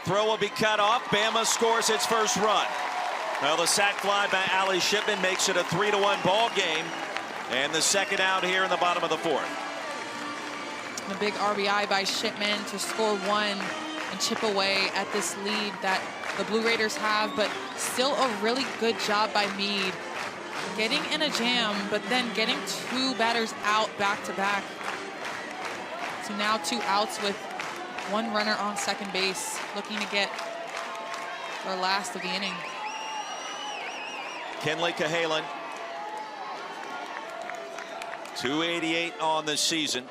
Throw will be cut off. Bama scores its first run. Well, the sac fly by Allie Shipman makes it a 3-1 ball game. And the second out here in the bottom of the fourth. A big RBI by Shipman to score one and chip away at this lead that the Blue Raiders have, but still a really good job by Meade. Getting in a jam, but then getting two batters out back-to-back. So now 2 outs with 1 runner on second base, looking to get their last of the inning. Kenley Cahalan, 288 on the season.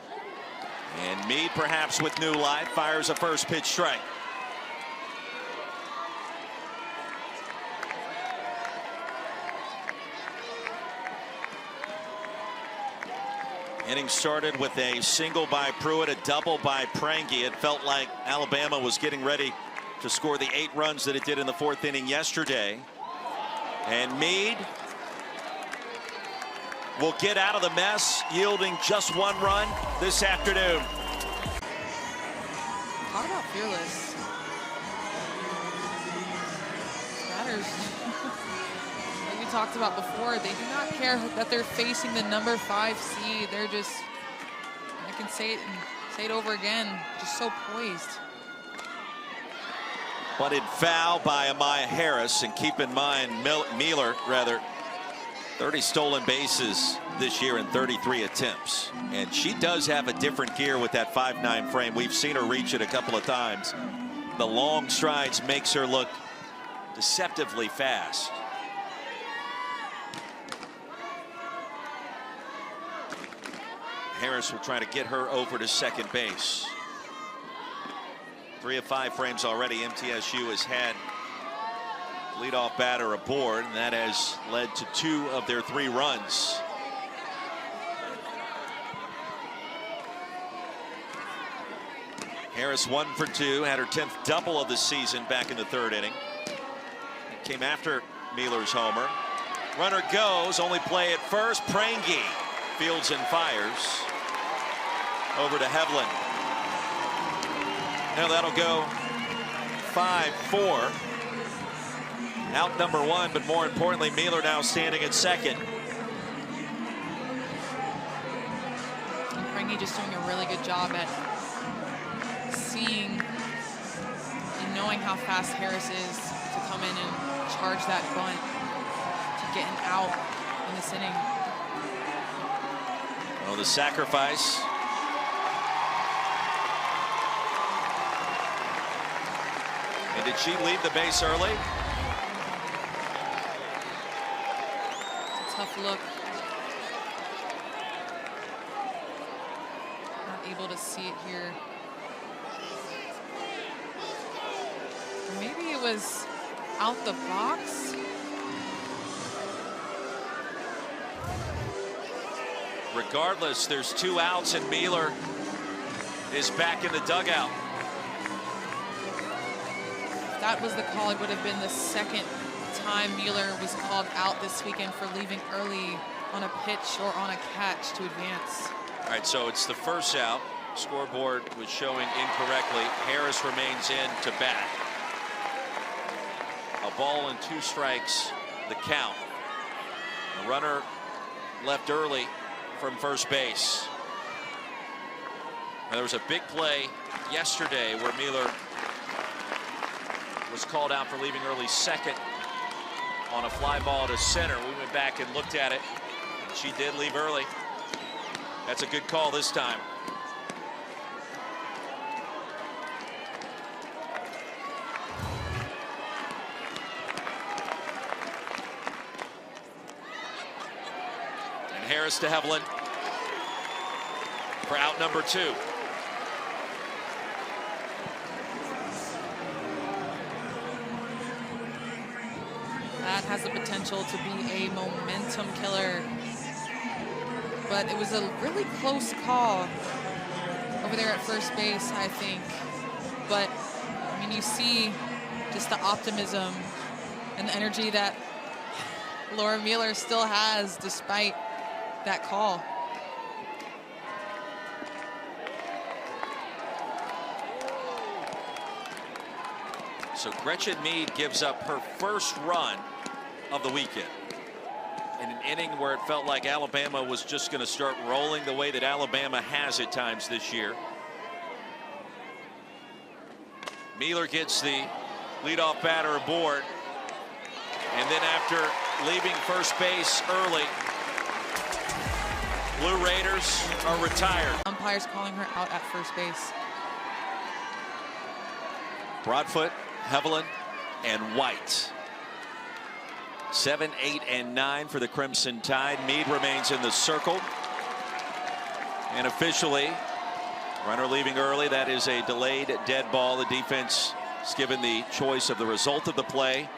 And Meade, perhaps with new life, fires a first pitch strike. Inning started with a single by Pruitt, a double by Prangy. It felt like Alabama was getting ready to score the 8 runs that it did in the 4th inning yesterday. And Meade will get out of the mess, yielding just 1 run this afternoon. Talk about fearless. Batters, like we talked about before, they do not care that they're facing the number 5 seed. They're just, I can say it and say it over again, just so poised. Bunted foul by Amaya Harris, and keep in mind Mueller, 30 stolen bases this year in 33 attempts. And she does have a different gear with that 5'9" frame. We've seen her reach it a couple of times. The long strides makes her look deceptively fast. Harris will try to get her over to second base. 3 of 5 frames already. MTSU has had leadoff batter aboard, and that has led to 2 of their 3 runs. Harris 1 for 2, had her 10th double of the season back in the 3rd inning. It came after Mueller's homer. Runner goes, only play at first. Prangy fields and fires over to Hevlin. Now that'll go 5-4. Out number 1, but more importantly, Mueller now standing at second. Prangy just doing a really good job at seeing and knowing how fast Harris is to come in and charge that bunt to get an out in this inning. Well, the sacrifice. And did she leave the base early? Tough look. Not able to see it here. Or maybe it was out the box. Regardless, there's 2 outs and Mueller is back in the dugout. If that was the call, it would have been the second time Mueller was called out this weekend for leaving early on a pitch or on a catch to advance. All right, so it's the first out. Scoreboard was showing incorrectly. Harris remains in to bat. A ball and 2 strikes, the count. The runner left early from first base. Now, there was a big play yesterday where Mueller was called out for leaving early second on a fly ball to center. We went back and looked at it. She did leave early. That's a good call this time. And Harris to Hevlin for out number 2. That has the potential to be a momentum killer. But it was a really close call. over there at first base, I think. But, I mean, you see just the optimism and the energy that Laura Mueller still has despite that call. So Gretchen Mead gives up her first run of the weekend in an inning where it felt like Alabama was just going to start rolling the way that Alabama has at times this year. Mueller gets the leadoff batter aboard, and then after leaving first base early, Blue Raiders are retired. Umpires calling her out at first base. Broadfoot, Hevelin, and White. 7, 8, and 9 for the Crimson Tide. Mead remains in the circle. And officially, runner leaving early. That is a delayed dead ball. The defense is given the choice of the result of the play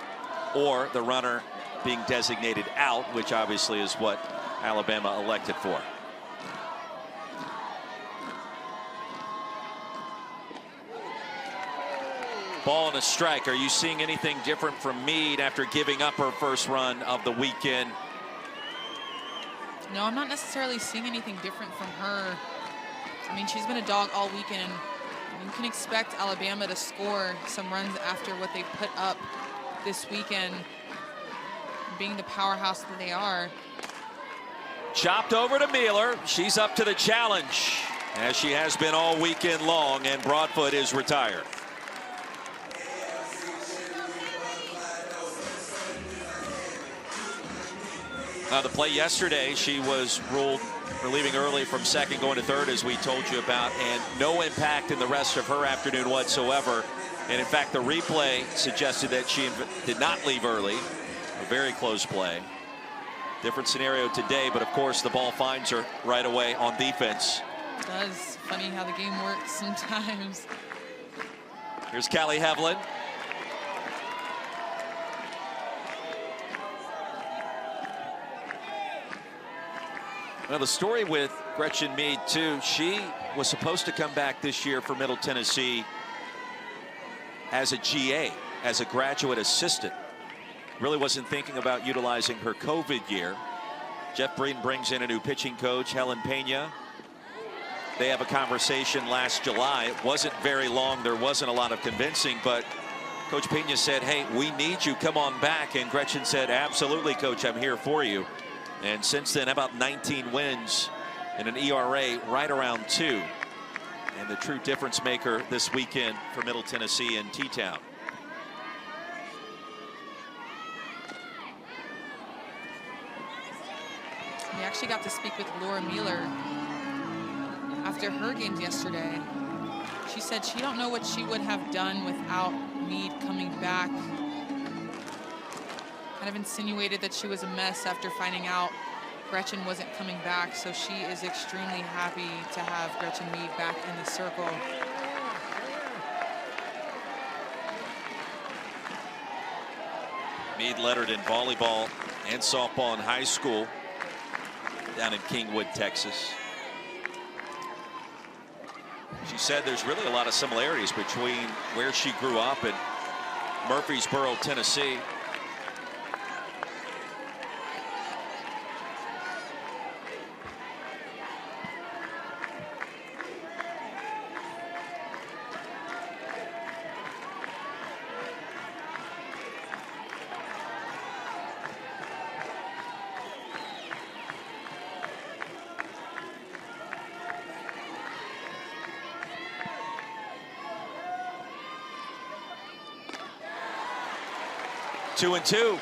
or the runner being designated out, which obviously is what Alabama elected for. Ball and a strike. Are you seeing anything different from Mead after giving up her first run of the weekend? No, I'm not necessarily seeing anything different from her. I mean, she's been a dog all weekend. You can expect Alabama to score some runs after what they put up this weekend, being the powerhouse that they are. Chopped over to Mueller. She's up to the challenge, as she has been all weekend long, and Broadfoot is retired. The play yesterday, she was ruled for leaving early from second, going to third, as we told you about, and no impact in the rest of her afternoon whatsoever. And in fact, the replay suggested that she did not leave early. A very close play. Different scenario today, but of course the ball finds her right away on defense. It does. Funny how the game works sometimes. Here's Callie Hevelin. Well, the story with Gretchen Mead, too, she was supposed to come back this year for Middle Tennessee as a GA, as a graduate assistant. Really wasn't thinking about utilizing her COVID year. Jeff Breeden brings in a new pitching coach, Helen Pena. They have a conversation last July. It wasn't very long. There wasn't a lot of convincing, but Coach Pena said, hey, we need you. Come on back. And Gretchen said, absolutely, Coach, I'm here for you. And since then, about 19 wins and an ERA right around 2. And the true difference maker this weekend for Middle Tennessee and T-Town. We actually got to speak with Laura Mueller after her games yesterday. She said she don't know what she would have done without Mead coming back. Kind of insinuated that she was a mess after finding out Gretchen wasn't coming back, so she is extremely happy to have Gretchen Mead back in the circle. Mead lettered in volleyball and softball in high school down in Kingwood, Texas. She said there's really a lot of similarities between where she grew up and Murfreesboro, Tennessee. Two and two.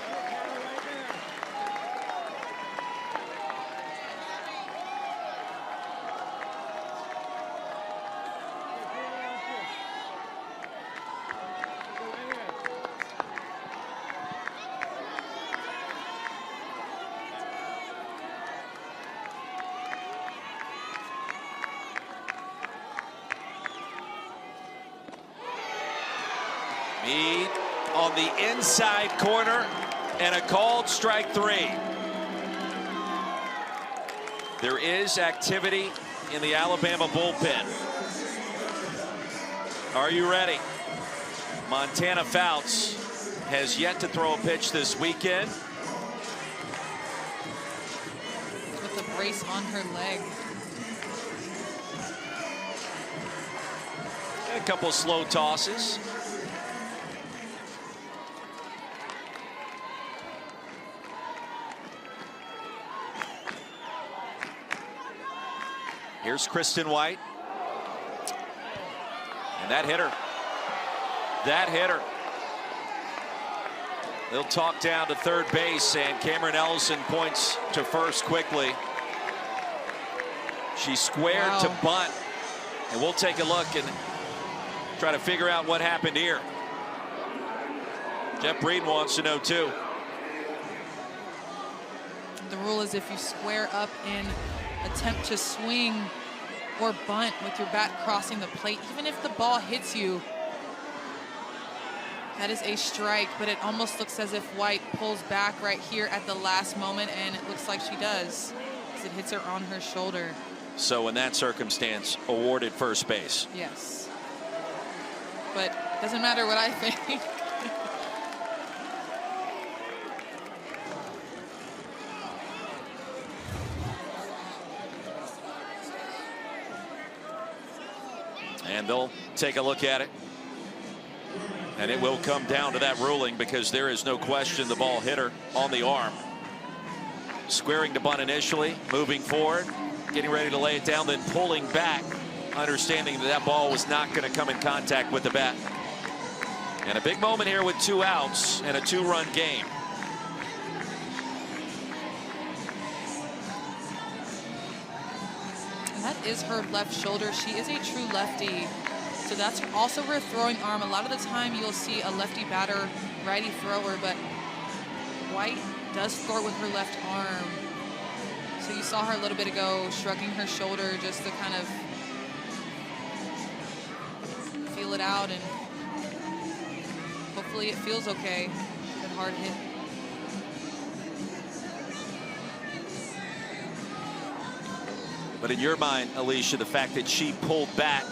Mead on the inside corner and a called strike 3. There is activity in the Alabama bullpen. Are you ready? Montana Fouts has yet to throw a pitch this weekend. With the brace on her leg. A couple slow tosses. Here's Kristen White. And that hit her. That hit her. They'll talk down to third base, and Cameron Ellison points to first quickly. She squared to bunt. And we'll take a look and try to figure out what happened here. Jeff Breeden wants to know too. The rule is if you square up and attempt to swing or bunt with your bat crossing the plate, even if the ball hits you, that is a strike. But it almost looks as if White pulls back right here at the last moment, and it looks like she does, because it hits her on her shoulder. So in that circumstance, awarded first base. Yes. But doesn't matter what I think. And they'll take a look at it. And it will come down to that ruling, because there is no question the ball hit her on the arm. Squaring to bunt initially, moving forward, getting ready to lay it down, then pulling back, understanding that that ball was not going to come in contact with the bat. And a big moment here with 2 outs and a 2-run game. And that is her left shoulder. She is a true lefty. So that's also her throwing arm. A lot of the time you'll see a lefty batter, righty thrower, but White does throw it with her left arm. So you saw her a little bit ago shrugging her shoulder just to kind of feel it out, and hopefully it feels okay. Good hard hit. But in your mind, Alicia, the fact that she pulled back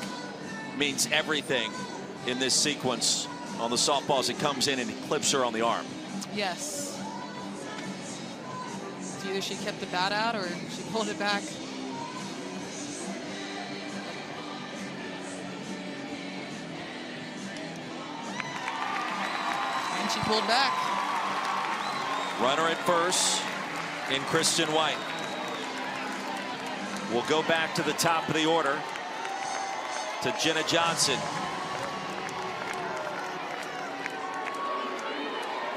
means everything in this sequence on the softball as it comes in and clips her on the arm. Yes. It's either she kept the bat out or she pulled it back. And she pulled back. Runner at first in Kristen White. We'll go back to the top of the order to Jenna Johnson.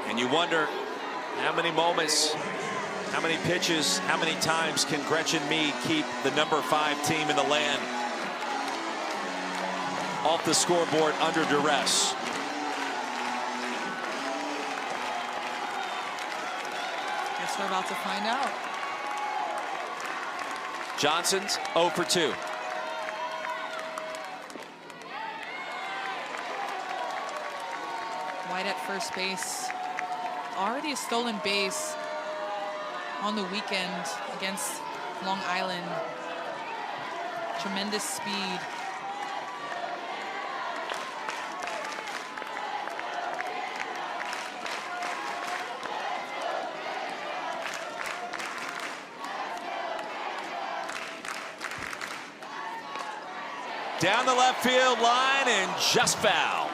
And you wonder how many moments, how many pitches, how many times can Gretchen Mead keep the #5 team in the land off the scoreboard under duress? Guess we're about to find out. Johnson's 0 for 2. White at first base. Already a stolen base on the weekend against Long Island. Tremendous speed. Down the left field line and just foul.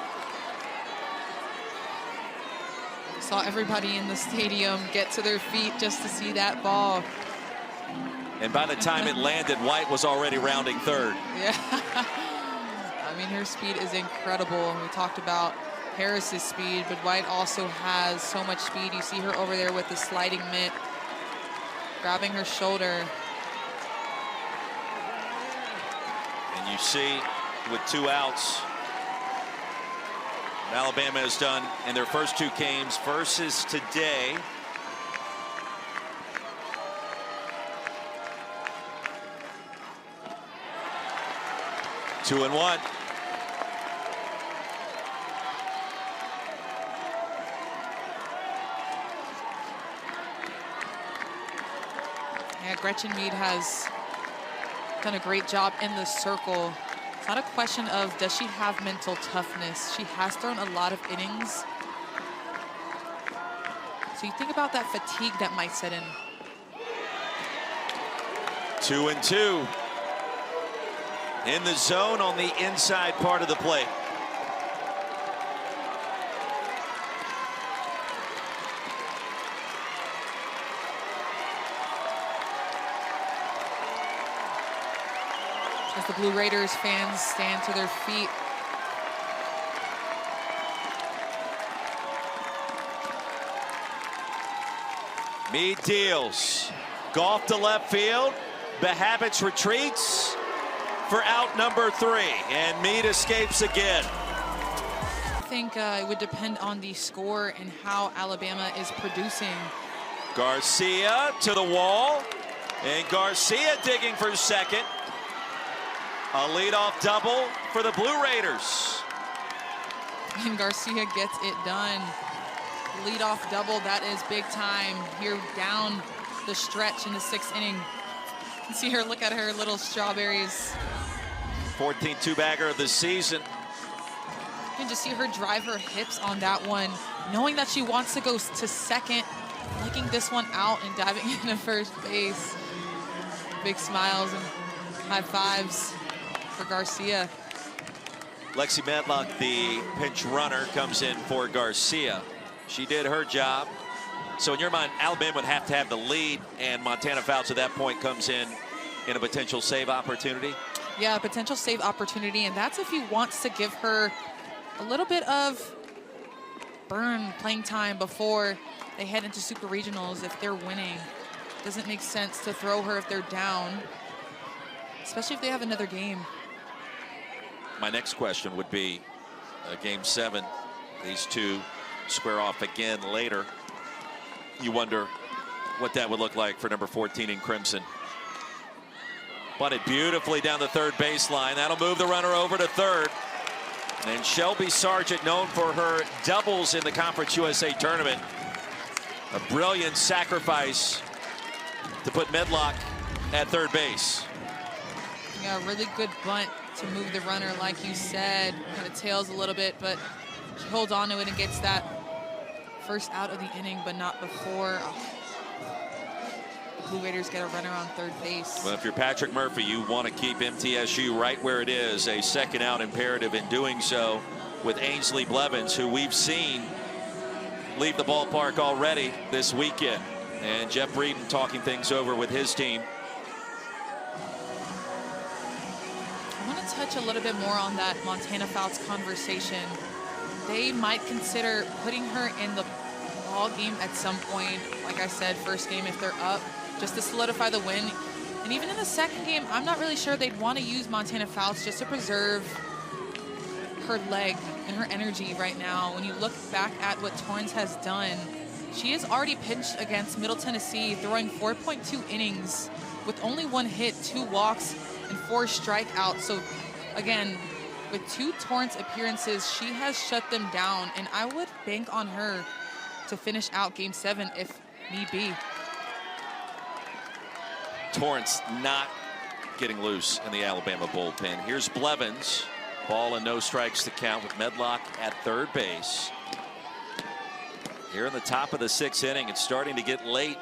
Saw everybody in the stadium get to their feet just to see that ball. And by the time it landed, White was already rounding third. Yeah. I mean, her speed is incredible. We talked about Harris's speed, but White also has so much speed. You see her over there with the sliding mitt, grabbing her shoulder. And you see with 2 outs, what Alabama has done in their first 2 games versus today. Two and one. Yeah, Gretchen Mead has done a great job in the circle, It's not a question of does she have mental toughness. She has thrown a lot of innings. So you think about that fatigue that might set in. 2-2. In the zone on the inside part of the plate. As the Blue Raiders fans stand to their feet. Meade deals. Golf to left field. Behabits retreats for out number 3. And Meade escapes again. I think it would depend on the score and how Alabama is producing. Garcia to the wall. And Garcia digging for second. A leadoff double for the Blue Raiders. And Garcia gets it done. Leadoff double, that is big time. Here down the stretch in the 6th inning. You can see her, look at her little strawberries. 14th two-bagger of the season. You can just see her drive her hips on that one, knowing that she wants to go to second, licking this one out and diving into first base. Big smiles and high fives for Garcia. Lexi Medlock, the pinch runner, comes in for Garcia. She did her job. So in your mind, Alabama would have to have the lead, and Montana Fouts at that point comes in a potential save opportunity. Yeah, a potential save opportunity, and that's if he wants to give her a little bit of burn playing time before they head into super regionals. If they're winning, doesn't make sense to throw her if they're down, especially if they have another game. My next question would be game 7. These two square off again later. You wonder what that would look like for number 14 in Crimson. Bunted beautifully down the third baseline. That'll move the runner over to third. And Shelby Sargent, known for her doubles in the Conference USA tournament. A brilliant sacrifice to put Medlock at third base. Yeah, really good bunt to move the runner, like you said. Kind of tails a little bit, but she holds on to it and gets that first out of the inning, but not before. Blue Raiders get a runner on third base. Well, if you're Patrick Murphy, you want to keep MTSU right where it is. A second out imperative in doing so with Ainsley Blevins, who we've seen leave the ballpark already this weekend. And Jeff Breeden talking things over with his team. I want to touch a little bit more on that Montana Fouts conversation. They might consider putting her in the ball game at some point. Like I said, first game if they're up, just to solidify the win. And even in the second game, I'm not really sure they'd want to use Montana Fouts just to preserve her leg and her energy right now. When you look back at what Torrance has done, she has already pitched against Middle Tennessee, throwing 4.2 innings with only 1 hit, 2 walks, and 4 strikeouts. So again, with 2 Torrance appearances, she has shut them down, and I would bank on her to finish out game 7 if need be. Torrance not getting loose in the Alabama bullpen. Here's Blevins. Ball and no strikes to count with Medlock at third base. Here in the top of the 6th inning, it's starting to get late.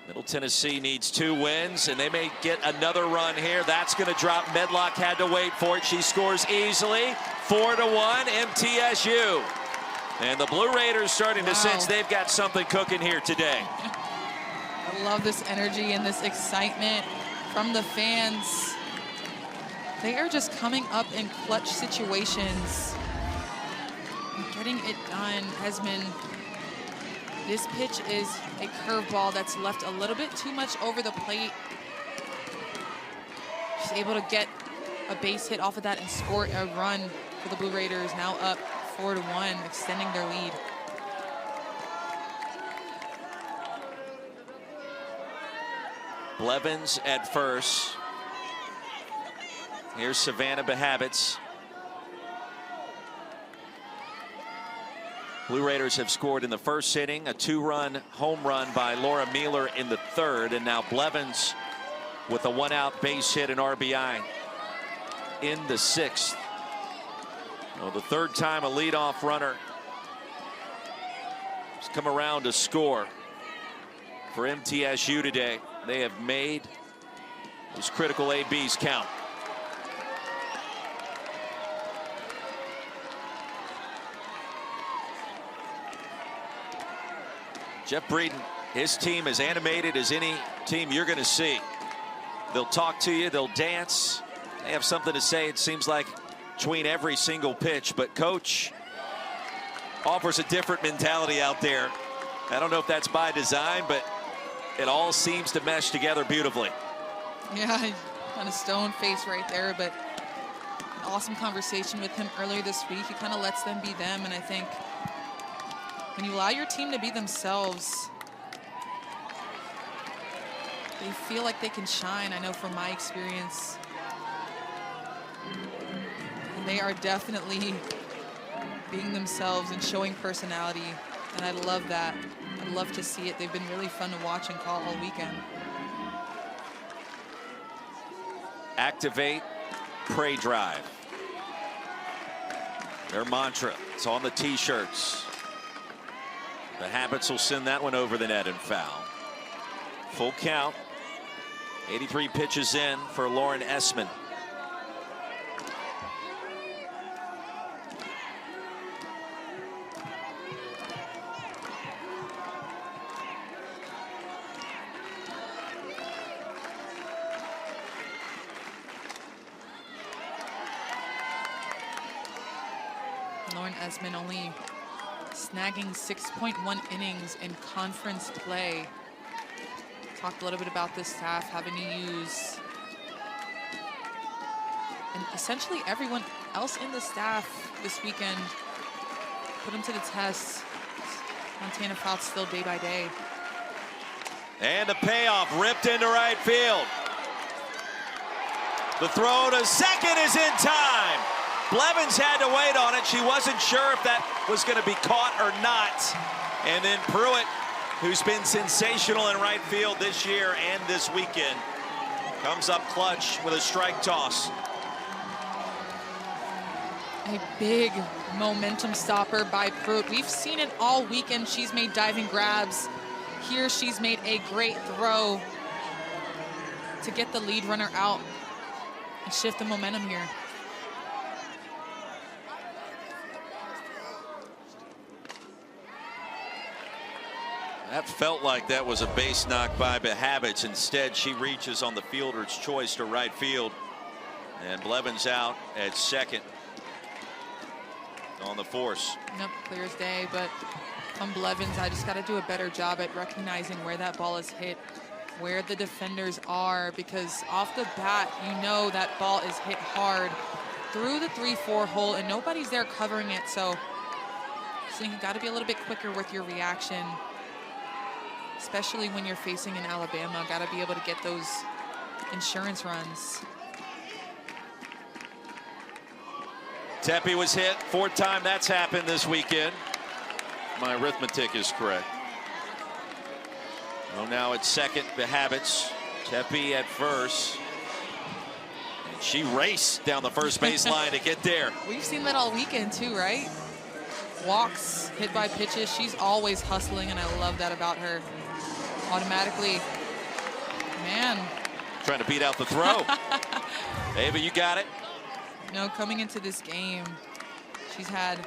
Middle Tennessee needs 2 wins, and they may get another run here. That's going to drop. Medlock had to wait for it. She scores easily. 4-1 MTSU. And the Blue Raiders starting to sense they've got something cooking here today. I love this energy and this excitement from the fans. They are just coming up in clutch situations and getting it done. Esmond, this pitch is a curveball that's left a little bit too much over the plate. She's able to get a base hit off of that and score a run for the Blue Raiders, now up 4-1, extending their lead. Blevins at first. Here's Savannah Behabits. Blue Raiders have scored in the first inning, a 2-run home run by Laura Mueller in the third, and now Blevins with a 1-out base hit and RBI. in the 6th. Well, the 3rd time a leadoff runner has come around to score for MTSU today. They have made those critical ABs count. Jeff Breeden, his team as animated as any team you're going to see. They'll talk to you, they'll dance, they have something to say, it seems like, between every single pitch. But Coach offers a different mentality out there. I don't know if that's by design, but it all seems to mesh together beautifully. Yeah, kind of stone face right there, but an awesome conversation with him earlier this week. He kind of lets them be them, and I think when you allow your team to be themselves, they feel like they can shine. I know from my experience, and they are definitely being themselves and showing personality, and I love that. I love to see it. They've been really fun to watch and call all weekend. Activate, pray, drive. Their mantra. It's on the t-shirts. The Habits will send that one over the net and foul. Full count. 83 pitches in for Lauren Essman. Lauren Essman only snagging 6.1 innings in conference play. Talked a little bit about this staff having to use, and essentially everyone else in the staff this weekend, put them to the test. Montana Fouts still day by day. And the payoff ripped into right field. The throw to second is in time. Blevins had to wait on it. She wasn't sure if that was going to be caught or not. And then Pruitt, who's been sensational in right field this year and this weekend, comes up clutch with a strike toss. A big momentum stopper by Pruitt. We've seen it all weekend. She's made diving grabs. Here she's made a great throw to get the lead runner out and shift the momentum here. That felt like that was a base knock by Habits. Instead, she reaches on the fielder's choice to right field. And Blevins out at second on the force. Nope, clear as day, but from Blevins, I just got to do a better job at recognizing where that ball is hit, where the defenders are, because off the bat, you know that ball is hit hard through the 3-4 hole, and nobody's there covering it. So you got to be a little bit quicker with your reaction, especially when you're facing in Alabama. Got to be able to get those insurance runs. Tepe was hit. 4th time that's happened this weekend. My arithmetic is correct. Well, now at second, Habits. Tepe at first. And she raced down the first base line to get there. We've seen that all weekend too, right? Walks, hit by pitches. She's always hustling, and I love that about her. Automatically, man. Trying to beat out the throw. Ava, you got it. You know, coming into this game, she's had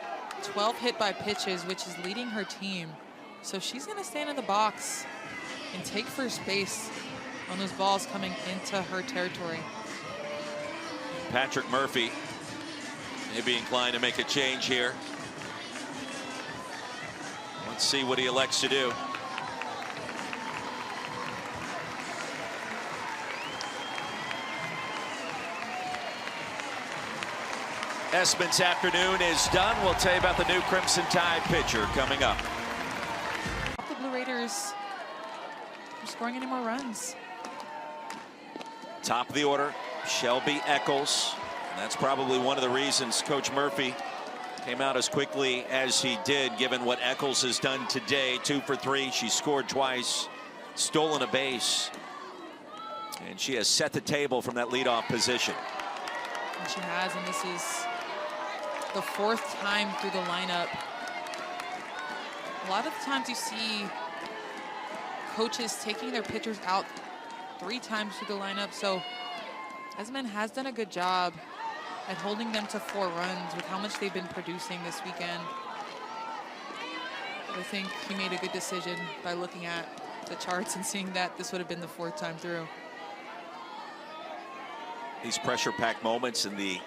12 hit by pitches, which is leading her team. So she's going to stand in the box and take first base on those balls coming into her territory. Patrick Murphy may be inclined to make a change here. Let's see what he elects to do. Essman's afternoon is done. We'll tell you about the new Crimson Tide pitcher coming up. The Blue Raiders are scoring any more runs. Top of the order, Shelby Eccles. And that's probably one of the reasons Coach Murphy came out as quickly as he did, given what Eccles has done today. 2 for 3. She scored twice, stolen a base, and she has set the table from that leadoff position. And she has, and this is the 4th time through the lineup. A lot of the times you see coaches taking their pitchers out 3 times through the lineup, so Esmond has done a good job at holding them to 4 runs with how much they've been producing this weekend. I think he made a good decision by looking at the charts and seeing that this would have been the 4th time through. These pressure-packed moments in the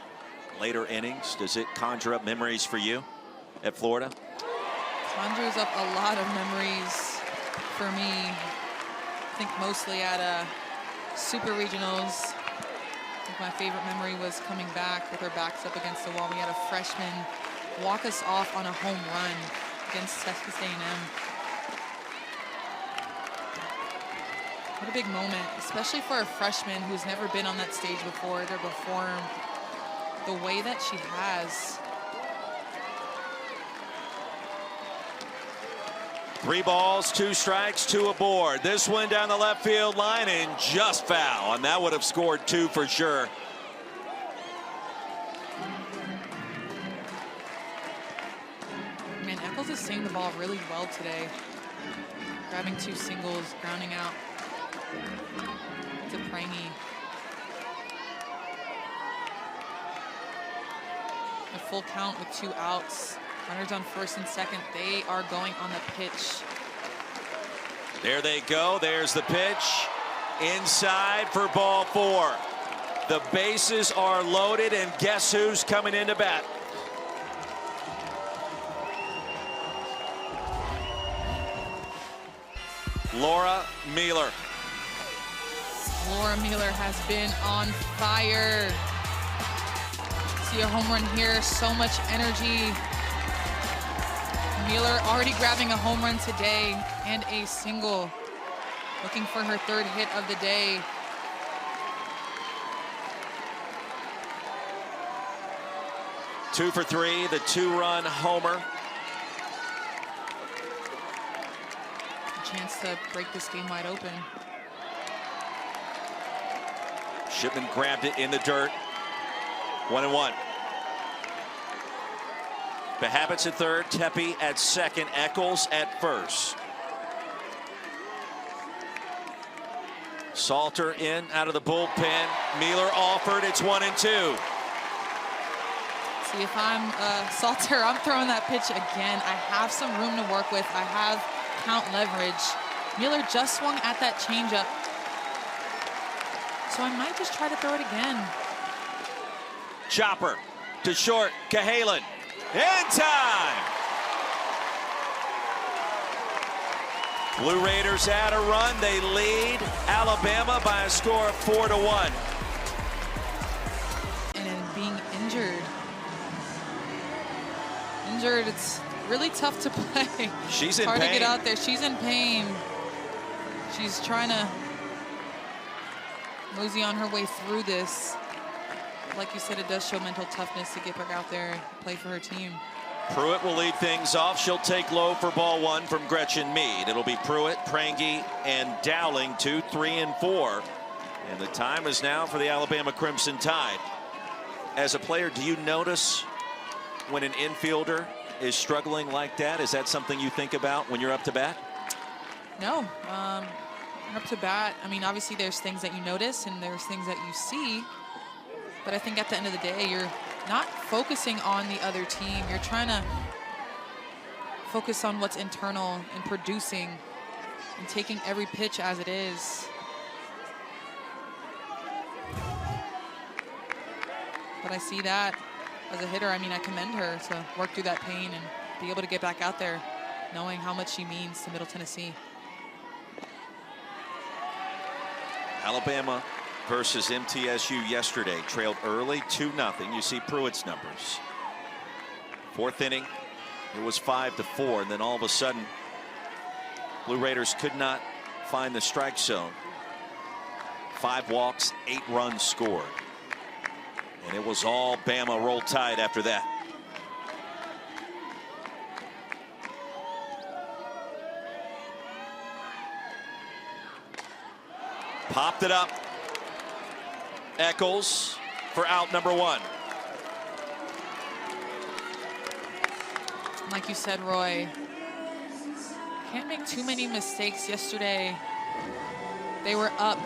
later innings, does it conjure up memories for you at Florida? Conjures up a lot of memories for me. I think mostly at Super Regionals. I think my favorite memory was coming back with our backs up against the wall. We had a freshman walk us off on a home run against Texas A&M. What a big moment, especially for a freshman who's never been on that stage before to perform the way that she has. 3 balls, 2 strikes, 2 aboard. This one down the left field line and just foul, and that would have scored 2 for sure. Man, Eccles is seeing the ball really well today. Grabbing 2 singles, grounding out to Prangy. A full count with 2 outs. Runners on 1st and 2nd. They are going on the pitch. There they go. There's the pitch. Inside for ball 4. The bases are loaded, and guess who's coming into bat? Laura Mueller. Laura Mueller has been on fire. See a home run here, so much energy. Mueller already grabbing a home run today and a single. Looking for her 3rd hit of the day. Two for 3, the 2-run homer. A chance to break this game wide open. Shipman grabbed it in the dirt. 1-1. Behabits at 3rd, Tepe at 2nd, Eccles at 1st. Salter in out of the bullpen. Mueller offered. It's 1-2. See, if I'm Salter, I'm throwing that pitch again. I have some room to work with. I have count leverage. Mueller just swung at that changeup, so I might just try to throw it again. Chopper to short. Cahalan. In time. Blue Raiders add a run. They lead Alabama by a score of 4-1. And then being injured. It's really tough to play. She's in hard pain. to get out there. She's in pain. She's trying to mosey on her way through this. Like you said, it does show mental toughness to get back out there and play for her team. Pruitt will lead things off. She'll take low for ball 1 from Gretchen Mead. It'll be Pruitt, Prangy, and Dowling, 2, 3, and 4. And the time is now for the Alabama Crimson Tide. As a player, do you notice when an infielder is struggling like that? Is that something you think about when you're up to bat? No. Up to bat, I mean, obviously there's things that you notice and there's things that you see. But I think at the end of the day, you're not focusing on the other team. You're trying to focus on what's internal and producing and taking every pitch as it is. But I see that as a hitter. I mean, I commend her to work through that pain and be able to get back out there knowing how much she means to Middle Tennessee. Alabama versus MTSU yesterday, trailed early 2-0. You see Pruitt's numbers. 4th inning, it was 5-4, and then all of a sudden, Blue Raiders could not find the strike zone. 5 walks, 8 runs scored. And it was all Bama Roll Tide after that. Popped it up. Eccles for out number 1. Like you said, Roy, can't make too many mistakes yesterday. They were up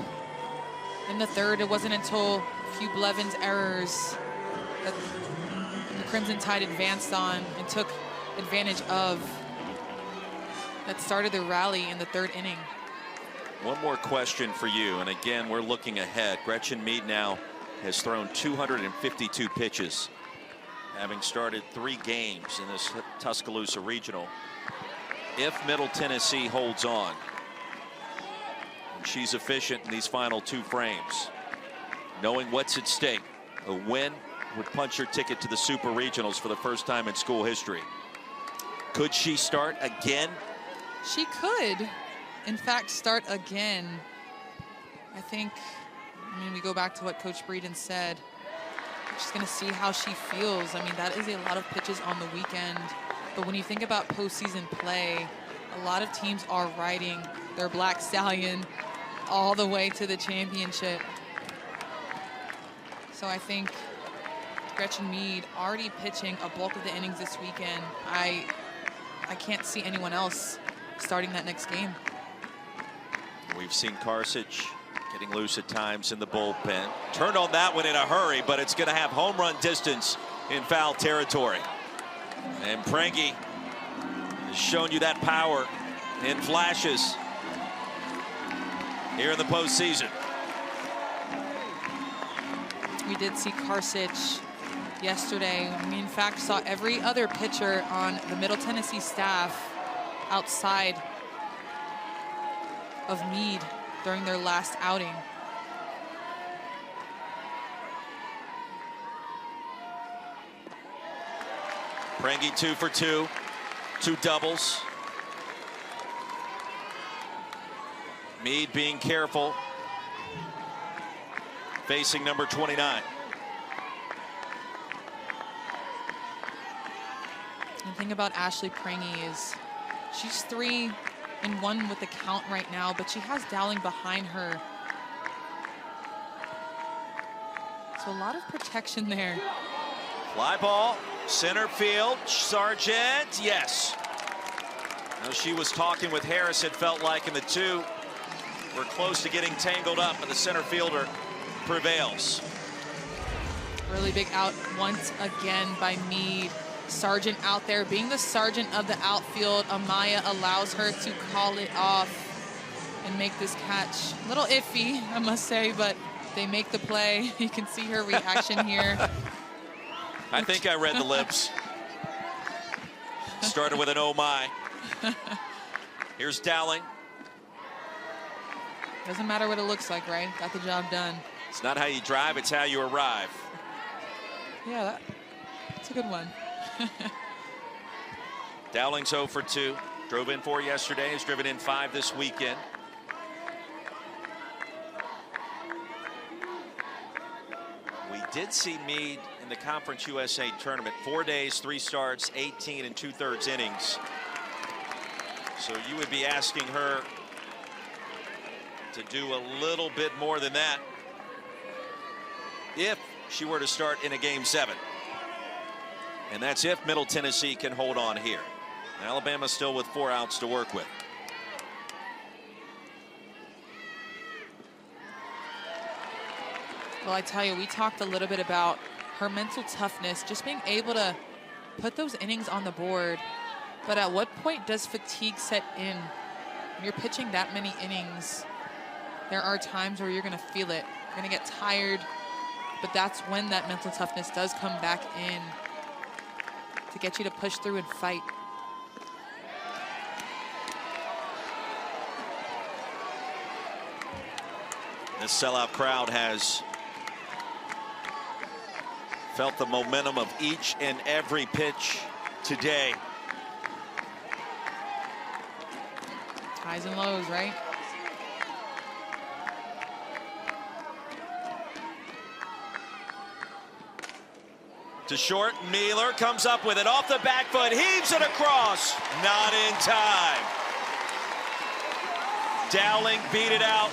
in the third. It wasn't until a few Blevins errors that the Crimson Tide advanced on and took advantage of that started the rally in the third inning. One more question for you, and again, we're looking ahead. Gretchen Mead now has thrown 252 pitches, having started 3 games in this Tuscaloosa Regional. If Middle Tennessee holds on, and she's efficient in these final 2 frames, knowing what's at stake, a win would punch her ticket to the Super Regionals for the first time in school history. Could she start again? She could, in fact, start again. I think, I mean, we go back to what Coach Breeden said. She's going to see how she feels. I mean, that is a lot of pitches on the weekend. But when you think about postseason play, a lot of teams are riding their Black Stallion all the way to the championship. So I think Gretchen Mead already pitching a bulk of the innings this weekend. I can't see anyone else starting that next game. We've seen Karsich getting loose at times in the bullpen. Turned on that one in a hurry, but it's going to have home run distance in foul territory. And Prangy has shown you that power in flashes here in the postseason. We did see Karsich yesterday. We, in fact, saw every other pitcher on the Middle Tennessee staff outside of Mead during their last outing. Prangy 2 for 2, 2 doubles. Mead being careful, facing number 29. The thing about Ashley Prangy is she's 3-1 with the count right now, but she has Dowling behind her. So a lot of protection there. Fly ball, center field, Sargent, yes. Now she was talking with Harris, it felt like, in the 2 were close to getting tangled up, but the center fielder prevails. Really big out once again by Mead. Sargent out there being the sergeant of the outfield. Amaya allows her to call it off and make this catch. A little iffy, I must say, but they make the play. You can see her reaction here. I think I read the lips. Started with an oh my. Here's Dowling. Doesn't matter what it looks like, right? Got the job done. It's not how you drive, it's how you arrive. Yeah, that's a good one. Dowling's 0 for 2. Drove in 4 yesterday, has driven in 5 this weekend. We did see Mead in the Conference USA tournament. 4 days, 3 starts, 18 2/3 innings. So you would be asking her to do a little bit more than that if she were to start in a Game 7. And that's if Middle Tennessee can hold on here. Alabama still with 4 outs to work with. Well, I tell you, we talked a little bit about her mental toughness, just being able to put those innings on the board. But at what point does fatigue set in? When you're pitching that many innings, there are times where you're going to feel it. You're going to get tired, but that's when that mental toughness does come back in to get you to push through and fight. This sellout crowd has felt the momentum of each and every pitch today. Highs and lows, right? To short, Mealer comes up with it off the back foot, heaves it across, not in time. Dowling beat it out.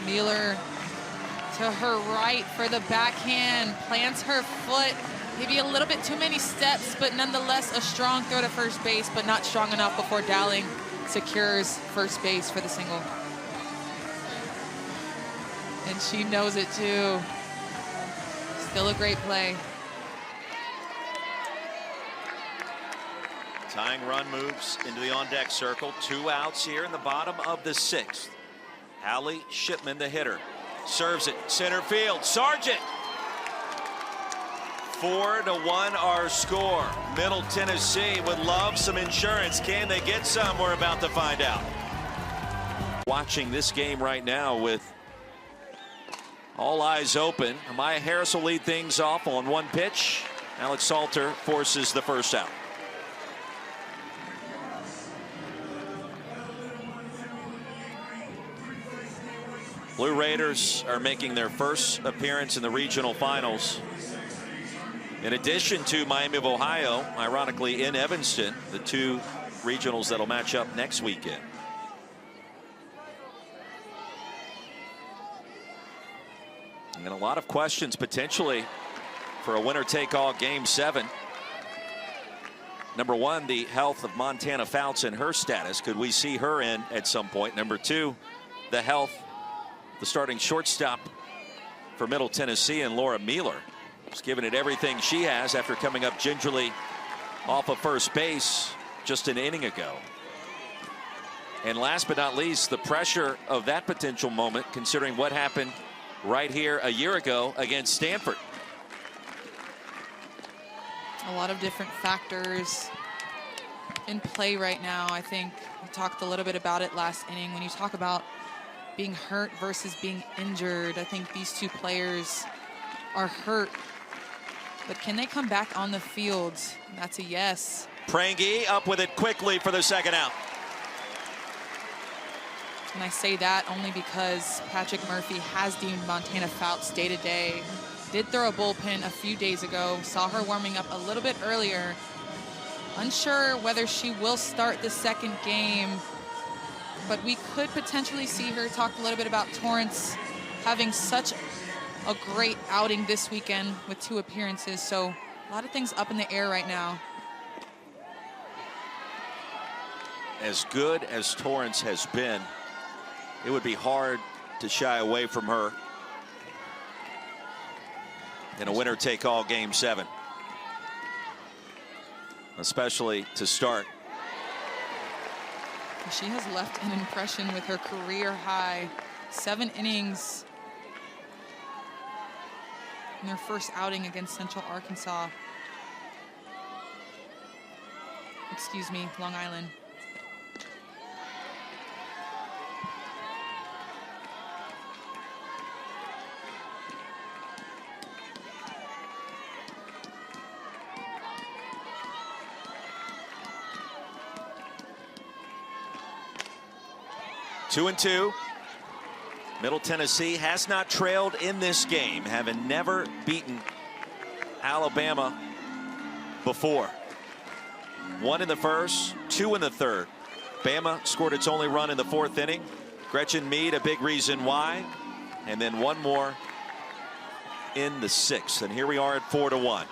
Mueller to her right for the backhand, plants her foot, maybe a little bit too many steps, but nonetheless a strong throw to first base, but not strong enough before Dowling secures first base for the single. And she knows it too. Still a great play. Tying run moves into the on-deck circle. 2 outs here in the bottom of the 6th. Hallie Shipman, the hitter, serves it center field. Sargent. 4-1 our score. Middle Tennessee would love some insurance. Can they get some? We're about to find out. Watching this game right now with all eyes open. Amaya Harris will lead things off on 1 pitch. Alex Salter forces the first out. Blue Raiders are making their first appearance in the regional finals. In addition to Miami of Ohio, ironically in Evanston, the 2 regionals that'll match up next weekend. And a lot of questions potentially for a winner-take-all Game 7. Number 1, the health of Montana Fouts and her status. Could we see her in at some point? Number 2, the health, the starting shortstop for Middle Tennessee, and Laura Mueller. Just giving it everything she has after coming up gingerly off of first base just an inning ago. And last but not least, the pressure of that potential moment, considering what happened right here a year ago against Stanford. A lot of different factors in play right now. I think we talked a little bit about it last inning. When you talk about being hurt versus being injured, I think these 2 players are hurt. But can they come back on the field? That's a yes. Prangy up with it quickly for the 2nd out. And I say that only because Patrick Murphy has deemed Montana Fouts day-to-day. Did throw a bullpen a few days ago. Saw her warming up a little bit earlier. Unsure whether she will start the 2nd game. But we could potentially see her. Talk a little bit about Torrance having such a great outing this weekend with 2 appearances. So a lot of things up in the air right now. As good as Torrance has been, it would be hard to shy away from her in a winner-take-all Game 7, especially to start. She has left an impression with her career high 7 innings in their first outing against Central Arkansas. Excuse me, Long Island. Two and 2. Middle Tennessee has not trailed in this game, having never beaten Alabama before. 1 in the first, 2 in the 3rd. Bama scored its only run in the 4th inning. Gretchen Mead, a big reason why. And then 1 more in the 6th. And here we are at 4-1.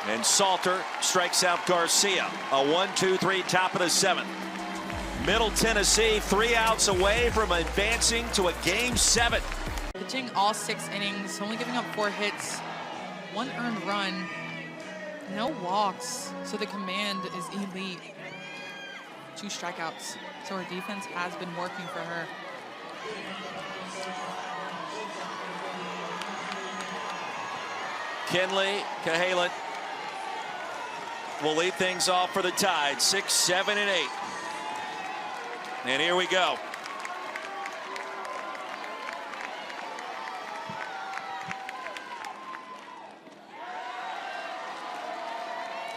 And Salter strikes out Garcia. A 1-2-3 top of the 7th. Middle Tennessee 3 outs away from advancing to a Game 7. Pitching all 6 innings, only giving up 4 hits, 1 earned run, no walks. So the command is elite. 2 strikeouts. So her defense has been working for her. Kinley Cahalan will lead things off for the Tide. 6, 7, and 8. And here we go.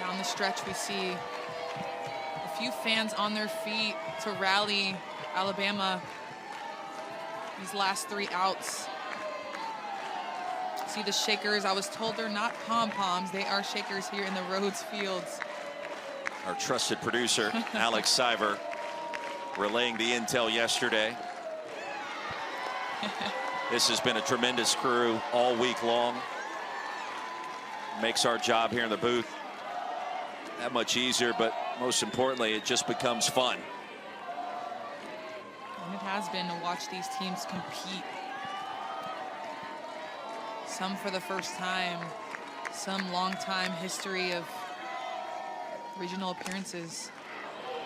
Down the stretch, we see a few fans on their feet to rally Alabama these last 3 outs. See the shakers. I was told they're not pom-poms. They are shakers here in the Rhodes Fields. Our trusted producer, Alex Siver, relaying the intel yesterday. This has been a tremendous crew all week long. Makes our job here in the booth that much easier, but most importantly, it just becomes fun. And it has been to watch these teams compete. Some for the first time, some long time history of regional appearances.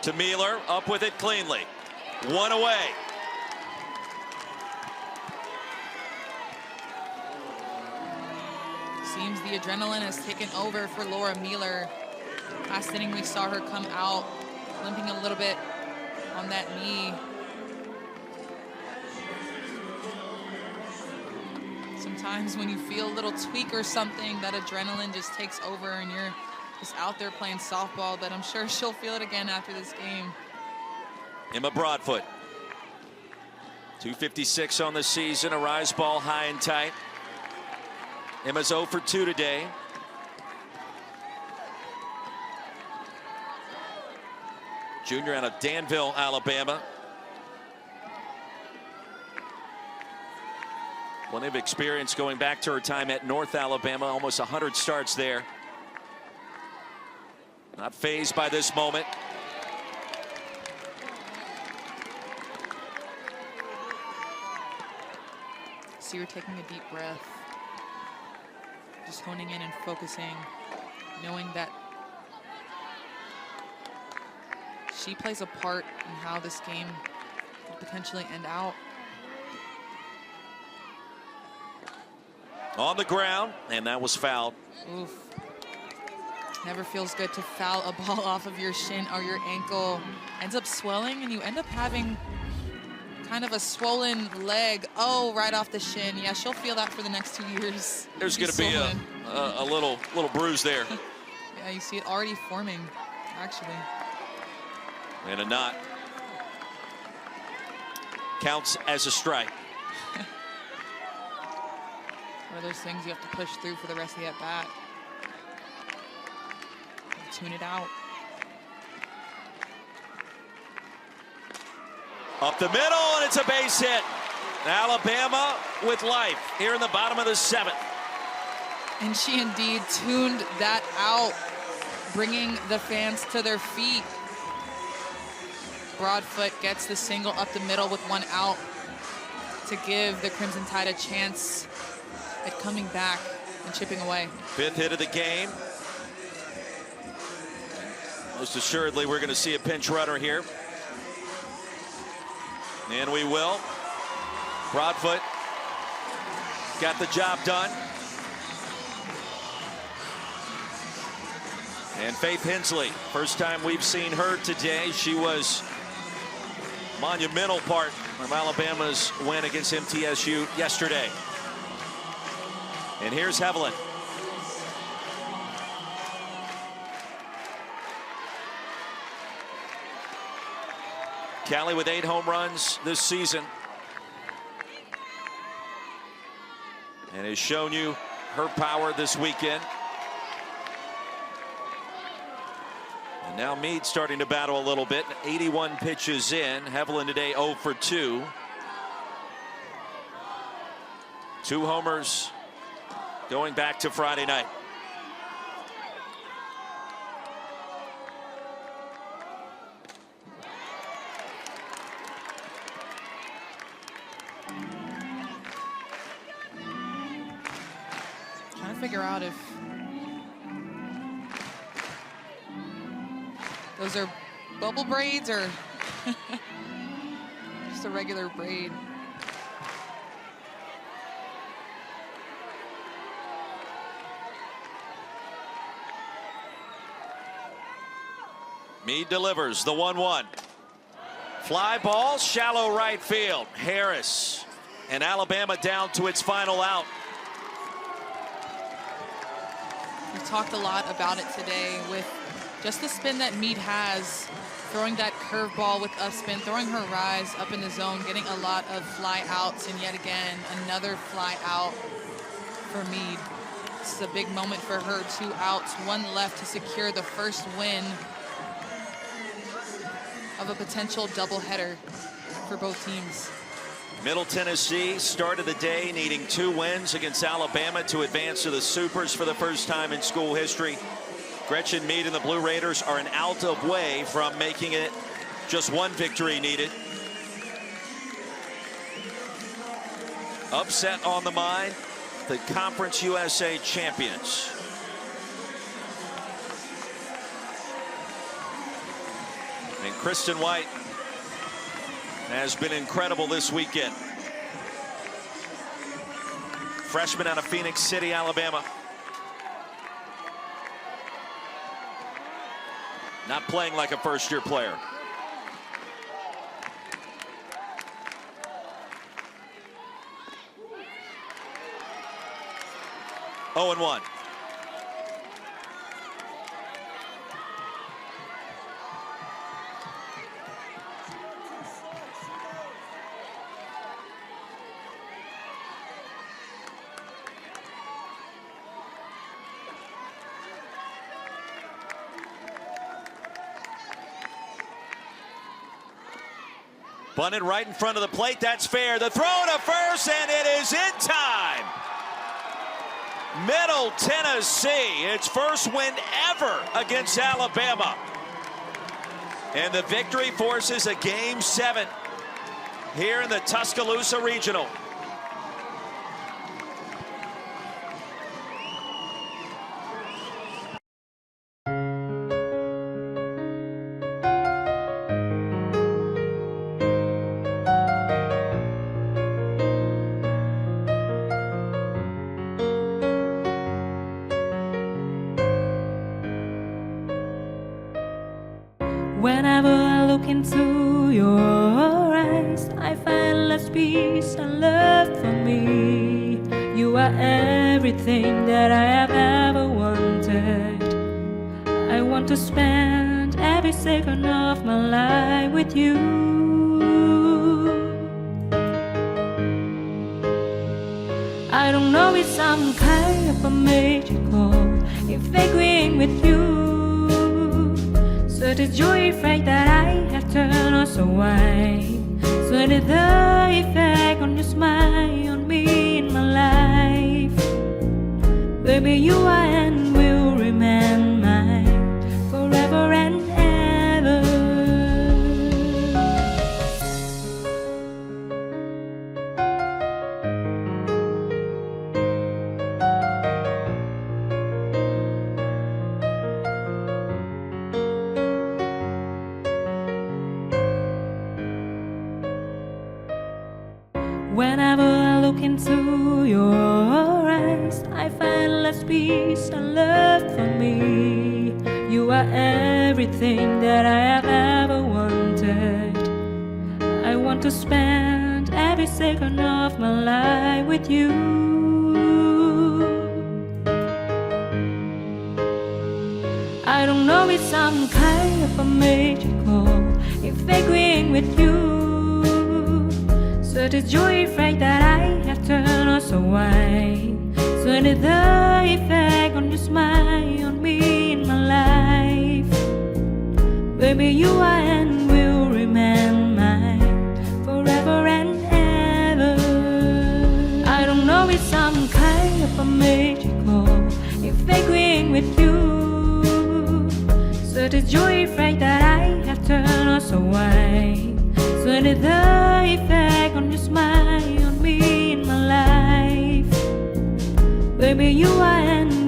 To Mealer, up with it cleanly. One away. Seems the adrenaline has taken over for Laura Mealer. Last inning we saw her come out limping a little bit on that knee. Sometimes when you feel a little tweak or something, that adrenaline just takes over and you're just out there playing softball, but I'm sure she'll feel it again after this game. Emma Broadfoot. 256 on the season, a rise ball high and tight. Emma's 0 for 2 today. Junior out of Danville, Alabama. Plenty of experience going back to her time at North Alabama, almost 100 starts there. Not fazed by this moment. See her taking a deep breath. Just honing in and focusing, knowing that she plays a part in how this game could potentially end out. On the ground, and that was fouled. Oof. Never feels good to foul a ball off of your shin or your ankle. Ends up swelling, and you end up having kind of a swollen leg. Oh, right off the shin. Yeah, she'll feel that for the next 2 years. There's going to be a little bruise there. Yeah, you see it already forming, actually. And a knot. Counts as a strike. One of those things you have to push through for the rest of the at-bat. Tune it out. Up the middle, and it's a base hit. Alabama with life here in the bottom of the 7th. And she indeed tuned that out, bringing the fans to their feet. Broadfoot gets the single up the middle with 1 out to give the Crimson Tide a chance at coming back and chipping away. 5th hit of the game. Most assuredly, we're going to see a pinch runner here. And we will. Broadfoot got the job done. And Faith Hensley, first time we've seen her today. She was monumental part of Alabama's win against MTSU yesterday. And here's Hevelin. Callie with 8 home runs this season. And has shown you her power this weekend. And now Meade starting to battle a little bit. 81 pitches in. Hevelin today 0 for 2. 2 homers going back to Friday night. Trying to figure out if those are bubble braids or just a regular braid. Meade delivers the 1-1. Fly ball, shallow right field. Harris and Alabama down to its final out. We talked a lot about it today with just the spin that Meade has, throwing that curveball with up spin, throwing her rise up in the zone, getting a lot of fly outs, and yet again, another fly out for Meade. This is a big moment for her. 2 outs, 1 left to secure the first win of a potential doubleheader for both teams. Middle Tennessee started the day needing 2 wins against Alabama to advance to the Supers for the first time in school history. Gretchen Mead and the Blue Raiders are an out of way from making it just 1 victory needed. Upset on the mind, the Conference USA champions. And Kristen White has been incredible this weekend. Freshman out of Phoenix City, Alabama. Not playing like a first-year player. Oh, and 1. Bunted right in front of the plate. That's fair. The throw to first, and it is in time. Middle Tennessee, its first win ever against Alabama. And the victory forces a Game 7 here in the Tuscaloosa Regional. Whenever I look into your eyes, I find less peace and love for me. You are everything that I have ever wanted. I want to spend every second of my life with you. I don't know if some kind of a magical agreeing with you. So the joy effect that I have turned us away. So did the effect on your smile on me in my life. Baby, you are and will remain mine forever and ever. Whenever I look into your eyes, I find less peace and love for me. You are everything that I have ever wanted. I want to spend every second of my life with you. I don't know if some kind of a magical agreeing with you. So the joy effect that I have turned us away. So did the effect on your smile on me in my life. Baby, you are and will remain mine forever and ever. I don't know if some kind of a magical agreeing with you. So the joy effect that I have turned us away. So did the effect on your smile on me in my life. Baby, you are and